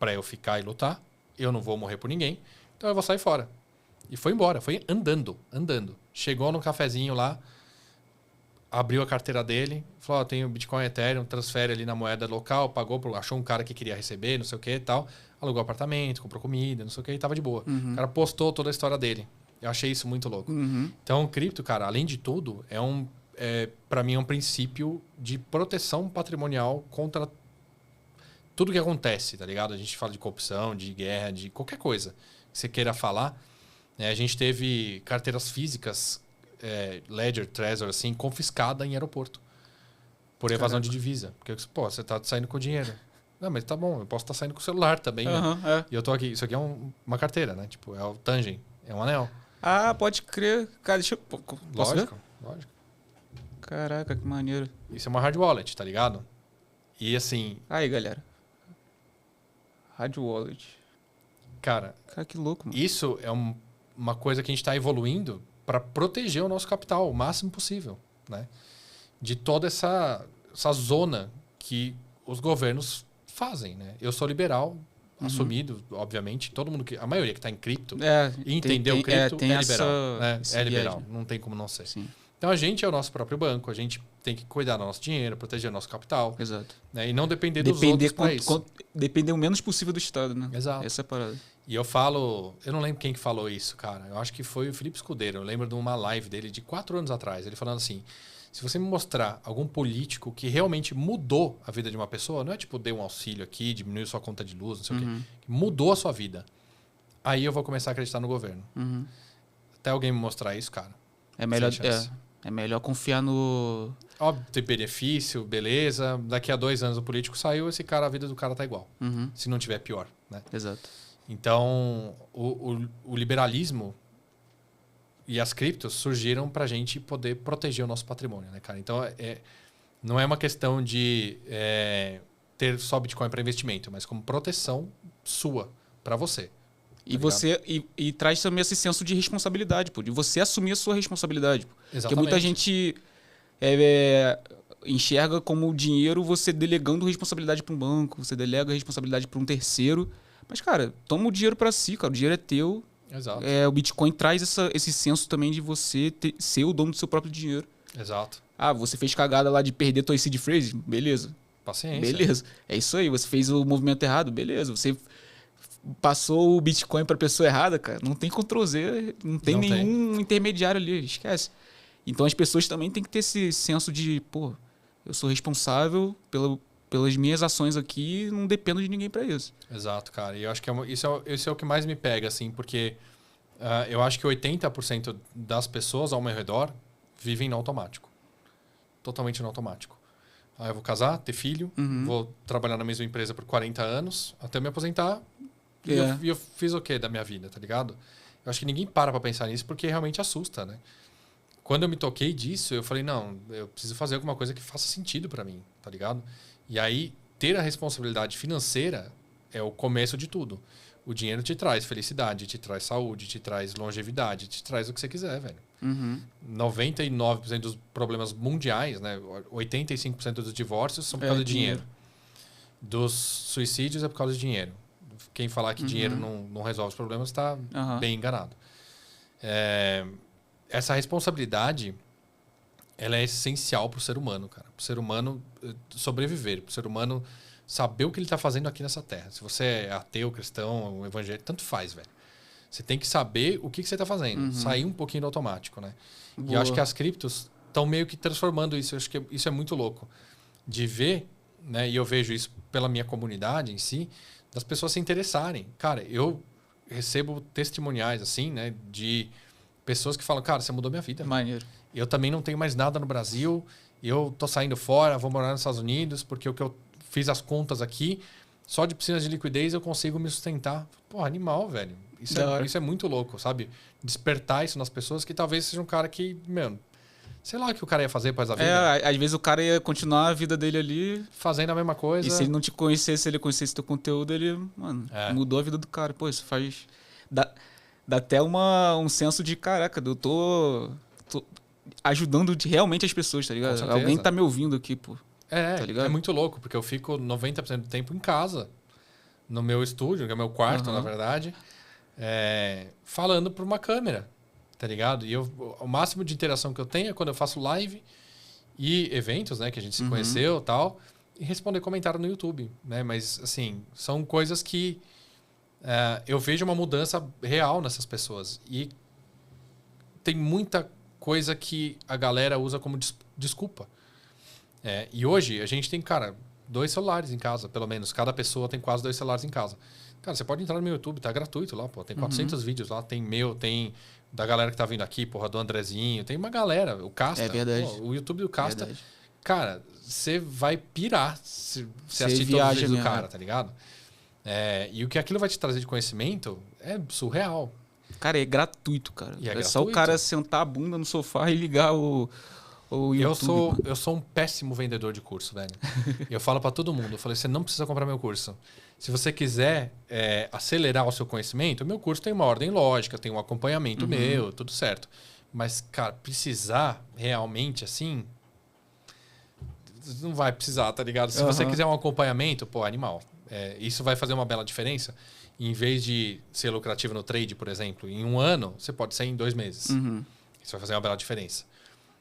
para eu ficar e lutar, eu não vou morrer por ninguém, então eu vou sair fora. E foi embora, foi andando. Chegou no cafezinho lá, abriu a carteira dele, falou, tenho Bitcoin, Ethereum, transfere ali na moeda local, pagou, achou um cara que queria receber, não sei o que e tal, alugou apartamento, comprou comida, não sei o que, e tava de boa. Uhum. O cara postou toda a história dele. Eu achei isso muito louco. Uhum. Então, o cripto, cara, além de tudo, para mim é um princípio de proteção patrimonial contra tudo que acontece, tá ligado? A gente fala de corrupção, de guerra, de qualquer coisa que você queira falar. A gente teve carteiras físicas, Ledger, Trezor, assim, confiscada em aeroporto por evasão de divisa. Porque, pô, você tá saindo com dinheiro. Não, mas tá bom, eu posso estar saindo com o celular também, né? E eu tô aqui, isso aqui é uma carteira, né? Tipo, é o Tangen, é um anel. Ah, pode crer. Cara, deixa eu... Posso ver? Lógico. Caraca, que maneiro. Isso é uma hard wallet, tá ligado? E assim... Aí, galera. Hard wallet. Cara, que louco, mano. Isso é uma coisa que a gente está evoluindo para proteger o nosso capital o máximo possível, né? De toda essa zona que os governos fazem, né? Eu sou liberal, assumido, obviamente. Todo mundo a maioria que está em cripto entendeu o cripto tem liberal. essa É liberal, viagem. não tem como não ser. Sim. Então a gente é o nosso próprio banco, a gente tem que cuidar do nosso dinheiro, proteger o nosso capital. Exato. Né? E não depender dos outros países. Depender o menos possível do Estado, né? Exato. Essa é a parada. E eu não lembro quem que falou isso, cara. Eu acho que foi o Felipe Escudeiro. Eu lembro de uma live dele de 4 anos atrás. Ele falando assim, se você me mostrar algum político que realmente mudou a vida de uma pessoa, não é tipo, deu um auxílio aqui, diminuiu sua conta de luz, não sei o quê. Que mudou a sua vida. Aí eu vou começar a acreditar no governo. Até alguém me mostrar isso, cara. É melhor confiar no... Óbvio, tem benefício, beleza. Daqui a 2 anos o político saiu, a vida do cara tá igual. Se não tiver pior, né? Exato. Então, o liberalismo e as criptos surgiram para a gente poder proteger o nosso patrimônio, né, cara? Então, não é uma questão de ter só Bitcoin para investimento, mas como proteção sua, para você. E você e traz também esse senso de responsabilidade, pô, de você assumir a sua responsabilidade. Pô. Exatamente. Porque muita gente enxerga como o dinheiro você delegando responsabilidade para um banco, você delega responsabilidade para um terceiro. Mas, cara, toma o dinheiro para si, cara. O dinheiro é teu. Exato. O Bitcoin traz esse senso também de você ser o dono do seu próprio dinheiro. Exato. Ah, você fez cagada lá de perder tua seed phrase? Beleza. Paciência. Beleza. É isso aí. Você fez o movimento errado? Beleza. Você passou o Bitcoin para pessoa errada, cara. Não tem Ctrl+Z, não tem nenhum intermediário ali. Esquece. Então as pessoas também têm que ter esse senso de, pô, eu sou responsável pelas minhas ações aqui, não dependo de ninguém para isso. Exato, cara. E eu acho que isso é o que mais me pega, assim, porque eu acho que 80% das pessoas ao meu redor vivem no automático. Totalmente no automático. Eu vou casar, ter filho, vou trabalhar na mesma empresa por 40 anos, até me aposentar, e eu fiz o quê da minha vida, tá ligado? Eu acho que ninguém para pensar nisso porque realmente assusta, né? Quando eu me toquei disso, eu falei, não, eu preciso fazer alguma coisa que faça sentido para mim, tá ligado? E aí, ter a responsabilidade financeira é o começo de tudo. O dinheiro te traz felicidade, te traz saúde, te traz longevidade, te traz o que você quiser, velho. 99% dos problemas mundiais, né? 85% dos divórcios são por causa de dinheiro. Dos suicídios é por causa de dinheiro. Quem falar que dinheiro não resolve os problemas está bem enganado. Essa responsabilidade, ela é essencial para o ser humano, cara. Para o ser humano sobreviver, para o ser humano saber o que ele está fazendo aqui nessa terra. Se você é ateu, cristão, evangélico, tanto faz, velho. Você tem que saber o que você está fazendo. Sair um pouquinho do automático, né? Boa. E eu acho que as criptos estão meio que transformando isso. Eu acho que isso é muito louco. De ver, né? E eu vejo isso pela minha comunidade em si, das pessoas se interessarem. Cara, eu recebo testemuniais, assim, né? De pessoas que falam, cara, você mudou minha vida. Maneiro. Eu também não tenho mais nada no Brasil. Eu tô saindo fora, vou morar nos Estados Unidos, porque o que eu fiz as contas aqui, Só de piscinas de liquidez eu consigo me sustentar. Pô, animal, velho. Isso é muito louco, sabe? Despertar isso nas pessoas que talvez seja um cara que, meu, sei lá o que o cara ia fazer após a vida. Às vezes o cara ia continuar a vida dele ali. Fazendo a mesma coisa. E se ele não te conhecesse, se ele conhecesse teu conteúdo, ele, mano, mudou a vida do cara. Pô, isso faz... Dá até um senso de, caraca, eu tô ajudando realmente as pessoas, tá ligado? Alguém tá me ouvindo aqui, pô. Tá ligado? É muito louco, porque eu fico 90% do tempo em casa, no meu estúdio, que é meu quarto, na verdade, falando por uma câmera, tá ligado? E o máximo de interação que eu tenho é quando eu faço live e eventos, né, que a gente se conheceu e tal, e responder comentário no YouTube, né? Mas, assim, são coisas que eu vejo uma mudança real nessas pessoas. E tem muita coisa que a galera usa como desculpa. E hoje a gente tem, cara, 2 celulares em casa, pelo menos. Cada pessoa tem quase 2 celulares em casa. Cara, você pode entrar no meu YouTube, tá gratuito lá, pô. Tem 400 vídeos lá, tem meu, tem da galera que tá vindo aqui, porra, do Andrezinho. Tem uma galera, o Casta. É verdade. Pô, o YouTube do Casta. Verdade. Cara, você vai pirar se assistir todos os vídeos do cara, tá ligado? E o que aquilo vai te trazer de conhecimento é surreal. Cara, é gratuito, cara. E é gratuito. Só o cara sentar a bunda no sofá e ligar o YouTube. Eu sou um péssimo vendedor de curso, velho. Eu falo pra todo mundo, eu falei, você não precisa comprar meu curso. Se você quiser acelerar o seu conhecimento, o meu curso tem uma ordem lógica, tem um acompanhamento meu, tudo certo. Mas, cara, precisar realmente, assim... Não vai precisar, tá ligado? Se você quiser um acompanhamento, pô, animal. Isso vai fazer uma bela diferença. Em vez de ser lucrativo no trade, por exemplo, em 1 ano, você pode ser em 2 meses. Isso vai fazer uma bela diferença.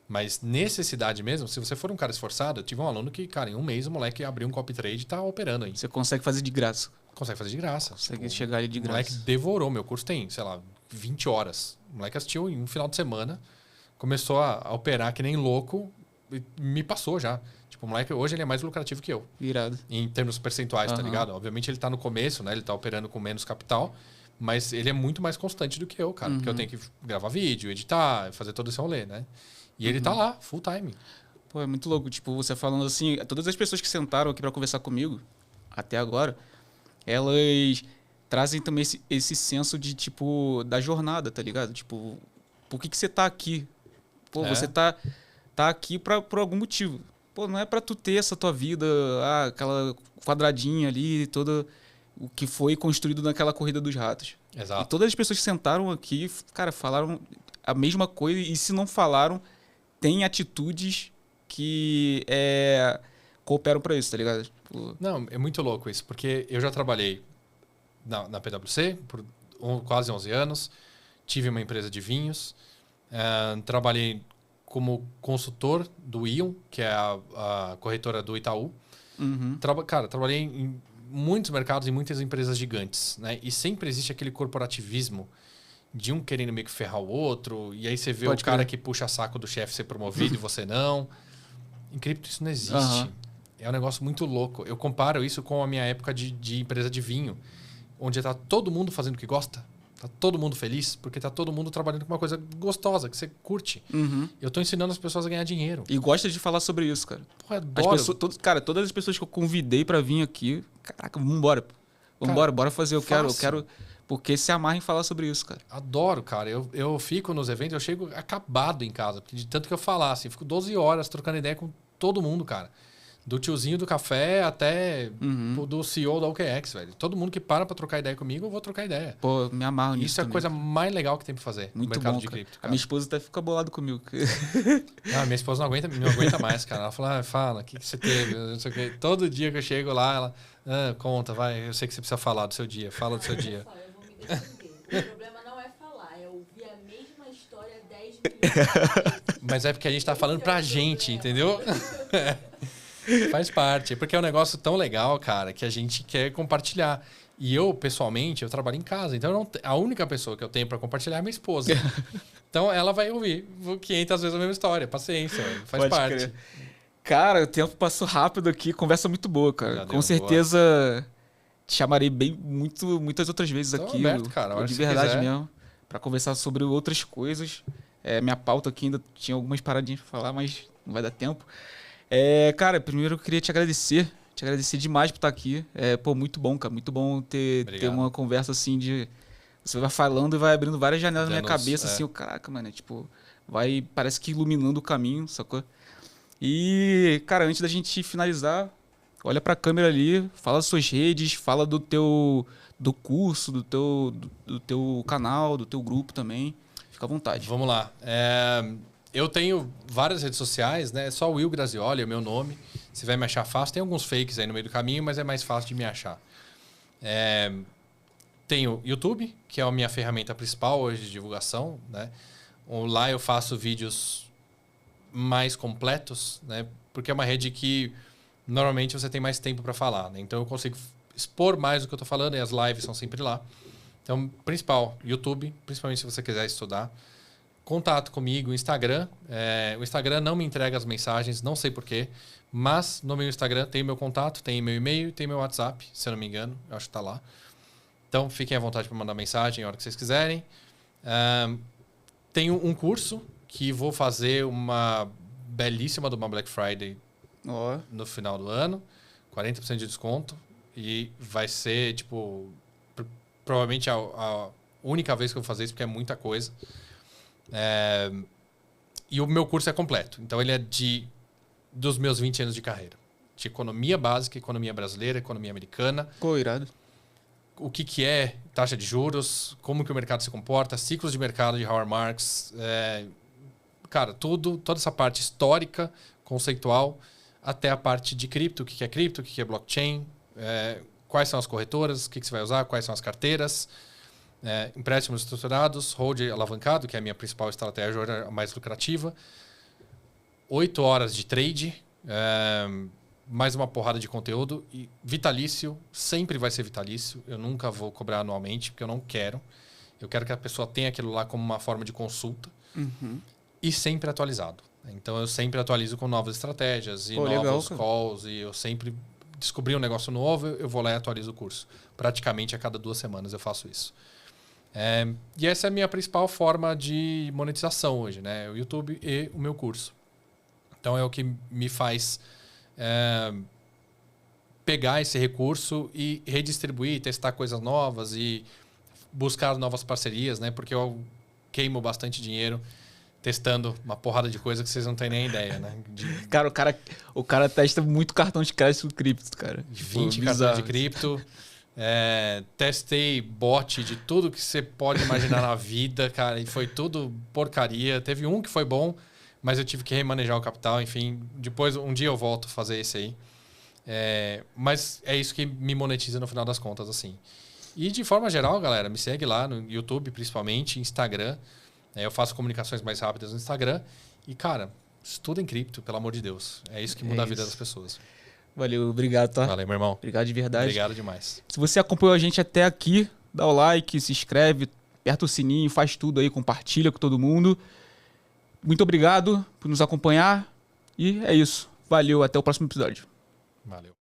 Mas necessidade mesmo, se você for um cara esforçado, eu tive um aluno que, cara, em 1 mês o moleque abriu um copy trade e tá operando aí. Você consegue fazer de graça. Consegue fazer de graça. Consegue chegar ali de graça. O moleque devorou. Meu curso tem, sei lá, 20 horas. O moleque assistiu em um final de semana, começou a operar que nem louco e me passou já. Tipo, o moleque hoje ele é mais lucrativo que eu. Irado. Em termos percentuais, tá ligado? Obviamente ele tá no começo, né? Ele tá operando com menos capital, mas ele é muito mais constante do que eu, cara. Porque eu tenho que gravar vídeo, editar, fazer todo esse rolê, né? E ele tá lá, full time. Pô, é muito louco. Tipo, você falando assim, todas as pessoas que sentaram aqui pra conversar comigo, até agora, elas trazem também esse senso de, tipo, da jornada, tá ligado? Tipo, por que você tá aqui? Pô, você tá aqui por algum motivo. Pô, não é pra tu ter essa tua vida, aquela quadradinha ali, toda o que foi construído naquela corrida dos ratos. Exato. E todas as pessoas que sentaram aqui, cara, falaram a mesma coisa, e se não falaram, tem atitudes que cooperam pra isso, tá ligado? Tipo... Não, é muito louco isso, porque eu já trabalhei na PwC por quase 11 anos, tive uma empresa de vinhos, trabalhei como consultor do Ion, que é a corretora do Itaú. Cara, trabalhei em muitos mercados e muitas empresas gigantes, né? E sempre existe aquele corporativismo de um querendo meio que ferrar o outro, e aí você vê o cara que puxa saco do chefe ser promovido e você não. Em cripto isso não existe. É um negócio muito louco. Eu comparo isso com a minha época de empresa de vinho, onde tá todo mundo fazendo o que gosta, tá todo mundo feliz, porque tá todo mundo trabalhando com uma coisa gostosa, que você curte. Eu tô ensinando as pessoas a ganhar dinheiro. E gosta de falar sobre isso, cara. Pô, eu adoro. Todas as pessoas que eu convidei pra vir aqui, caraca, vambora. Vambora, bora fazer. Eu quero... Porque se amarra em falar sobre isso, cara. Adoro, cara. Eu fico nos eventos, eu chego acabado em casa. De tanto que eu falar, assim, fico 12 horas trocando ideia com todo mundo, cara. Do tiozinho do café até do CEO da OKEx, velho. Todo mundo que para pra trocar ideia comigo, eu vou trocar ideia. Pô, me amarro nisso. Isso é a coisa mais legal que tem pra fazer muito no mercado bom, de cripto. A minha esposa até fica bolada comigo. Minha esposa não aguenta mais, cara. Ela fala, o que você teve? Não sei o quê. Todo dia que eu chego lá, ela conta, vai. Eu sei que você precisa falar do seu dia. Fala do seu dia. Eu vou me defender. O problema não é falar, é ouvir a mesma história 10 vezes. Mas é porque a gente tá falando pra gente, entendeu? Faz parte. Porque é um negócio tão legal, cara, que a gente quer compartilhar. E eu, pessoalmente, eu trabalho em casa. Então, a única pessoa que eu tenho pra compartilhar é minha esposa. Então, ela vai ouvir 500 vezes a mesma história. Paciência, faz Pode parte. Crer. Cara, o tempo passou rápido aqui. Conversa muito boa, cara. Com certeza te chamarei muitas outras vezes Tô aqui. aberto, cara. De verdade mesmo. Pra conversar sobre outras coisas. Minha pauta aqui ainda tinha algumas paradinhas pra falar, mas não vai dar tempo. Cara, primeiro eu queria te te agradecer demais por estar aqui. Pô, muito bom, cara. Muito bom ter uma conversa assim de... Você vai falando e vai abrindo várias janelas na minha cabeça, assim, caraca, mano, tipo, parece que iluminando o caminho, sacou? E, cara, antes da gente finalizar, olha pra câmera ali, fala das suas redes, fala do curso, do teu canal, do teu grupo também. Fica à vontade. Vamos lá. Eu tenho várias redes sociais, né? É só Will Grazioli, é o meu nome. Você vai me achar fácil. Tem alguns fakes aí no meio do caminho, mas é mais fácil de me achar. Tenho YouTube, que é a minha ferramenta principal hoje de divulgação, né? Lá eu faço vídeos mais completos, né? Porque é uma rede que normalmente você tem mais tempo para falar, né? Então eu consigo expor mais o que eu estou falando e as lives são sempre lá. Então, principal, YouTube, principalmente se você quiser estudar. Contato comigo, Instagram. O Instagram não me entrega as mensagens, não sei porquê, mas no meu Instagram tem meu contato, tem meu e-mail, tem meu WhatsApp, se eu não me engano, eu acho que está lá. Então, fiquem à vontade para mandar mensagem a hora que vocês quiserem. Tenho um curso que vou fazer uma belíssima de uma Black Friday no final do ano. 40% de desconto. E vai ser, tipo, provavelmente a única vez que eu vou fazer isso, porque é muita coisa. E o meu curso é completo. Então, ele é dos meus 20 anos de carreira. De economia básica, economia brasileira, economia americana. Pô, irado. O que é taxa de juros, como que o mercado se comporta, ciclos de mercado de Howard Marks. Cara, toda essa parte histórica, conceitual, até a parte de cripto, o que é cripto, o que é blockchain, quais são as corretoras, o que você vai usar, quais são as carteiras, empréstimos estruturados, hold alavancado, que é a minha principal estratégia hoje, a mais lucrativa, 8 horas de trade, mais uma porrada de conteúdo, e vitalício, sempre vai ser vitalício, eu nunca vou cobrar anualmente, porque eu não quero. Eu quero que a pessoa tenha aquilo lá como uma forma de consulta. Uhum. E sempre atualizado. Então, eu sempre atualizo com novas estratégias e novos calls. E eu sempre descobri um negócio novo, eu vou lá e atualizo o curso. Praticamente a cada 2 semanas eu faço isso. E essa é a minha principal forma de monetização hoje, né? O YouTube e o meu curso. Então, é o que me faz pegar esse recurso e redistribuir, testar coisas novas e buscar novas parcerias, né? Porque eu queimo bastante dinheiro testando uma porrada de coisa que vocês não têm nem ideia, né? Cara, o cara testa muito cartão de crédito do cripto, cara. 20 cartões de cripto. Testei bot de tudo que você pode imaginar na vida, cara. E foi tudo porcaria. Teve um que foi bom, mas eu tive que remanejar o capital. Enfim, depois, um dia eu volto a fazer esse aí. Mas é isso que me monetiza no final das contas, assim. E de forma geral, galera, me segue lá no YouTube, principalmente, Instagram. Eu faço comunicações mais rápidas no Instagram. E, cara, estuda em cripto, pelo amor de Deus. É isso que muda a vida das pessoas. Valeu, obrigado, tá? Valeu, meu irmão. Obrigado de verdade. Obrigado demais. Se você acompanhou a gente até aqui, dá o like, se inscreve, aperta o sininho, faz tudo aí, compartilha com todo mundo. Muito obrigado por nos acompanhar. E é isso. Valeu, até o próximo episódio. Valeu.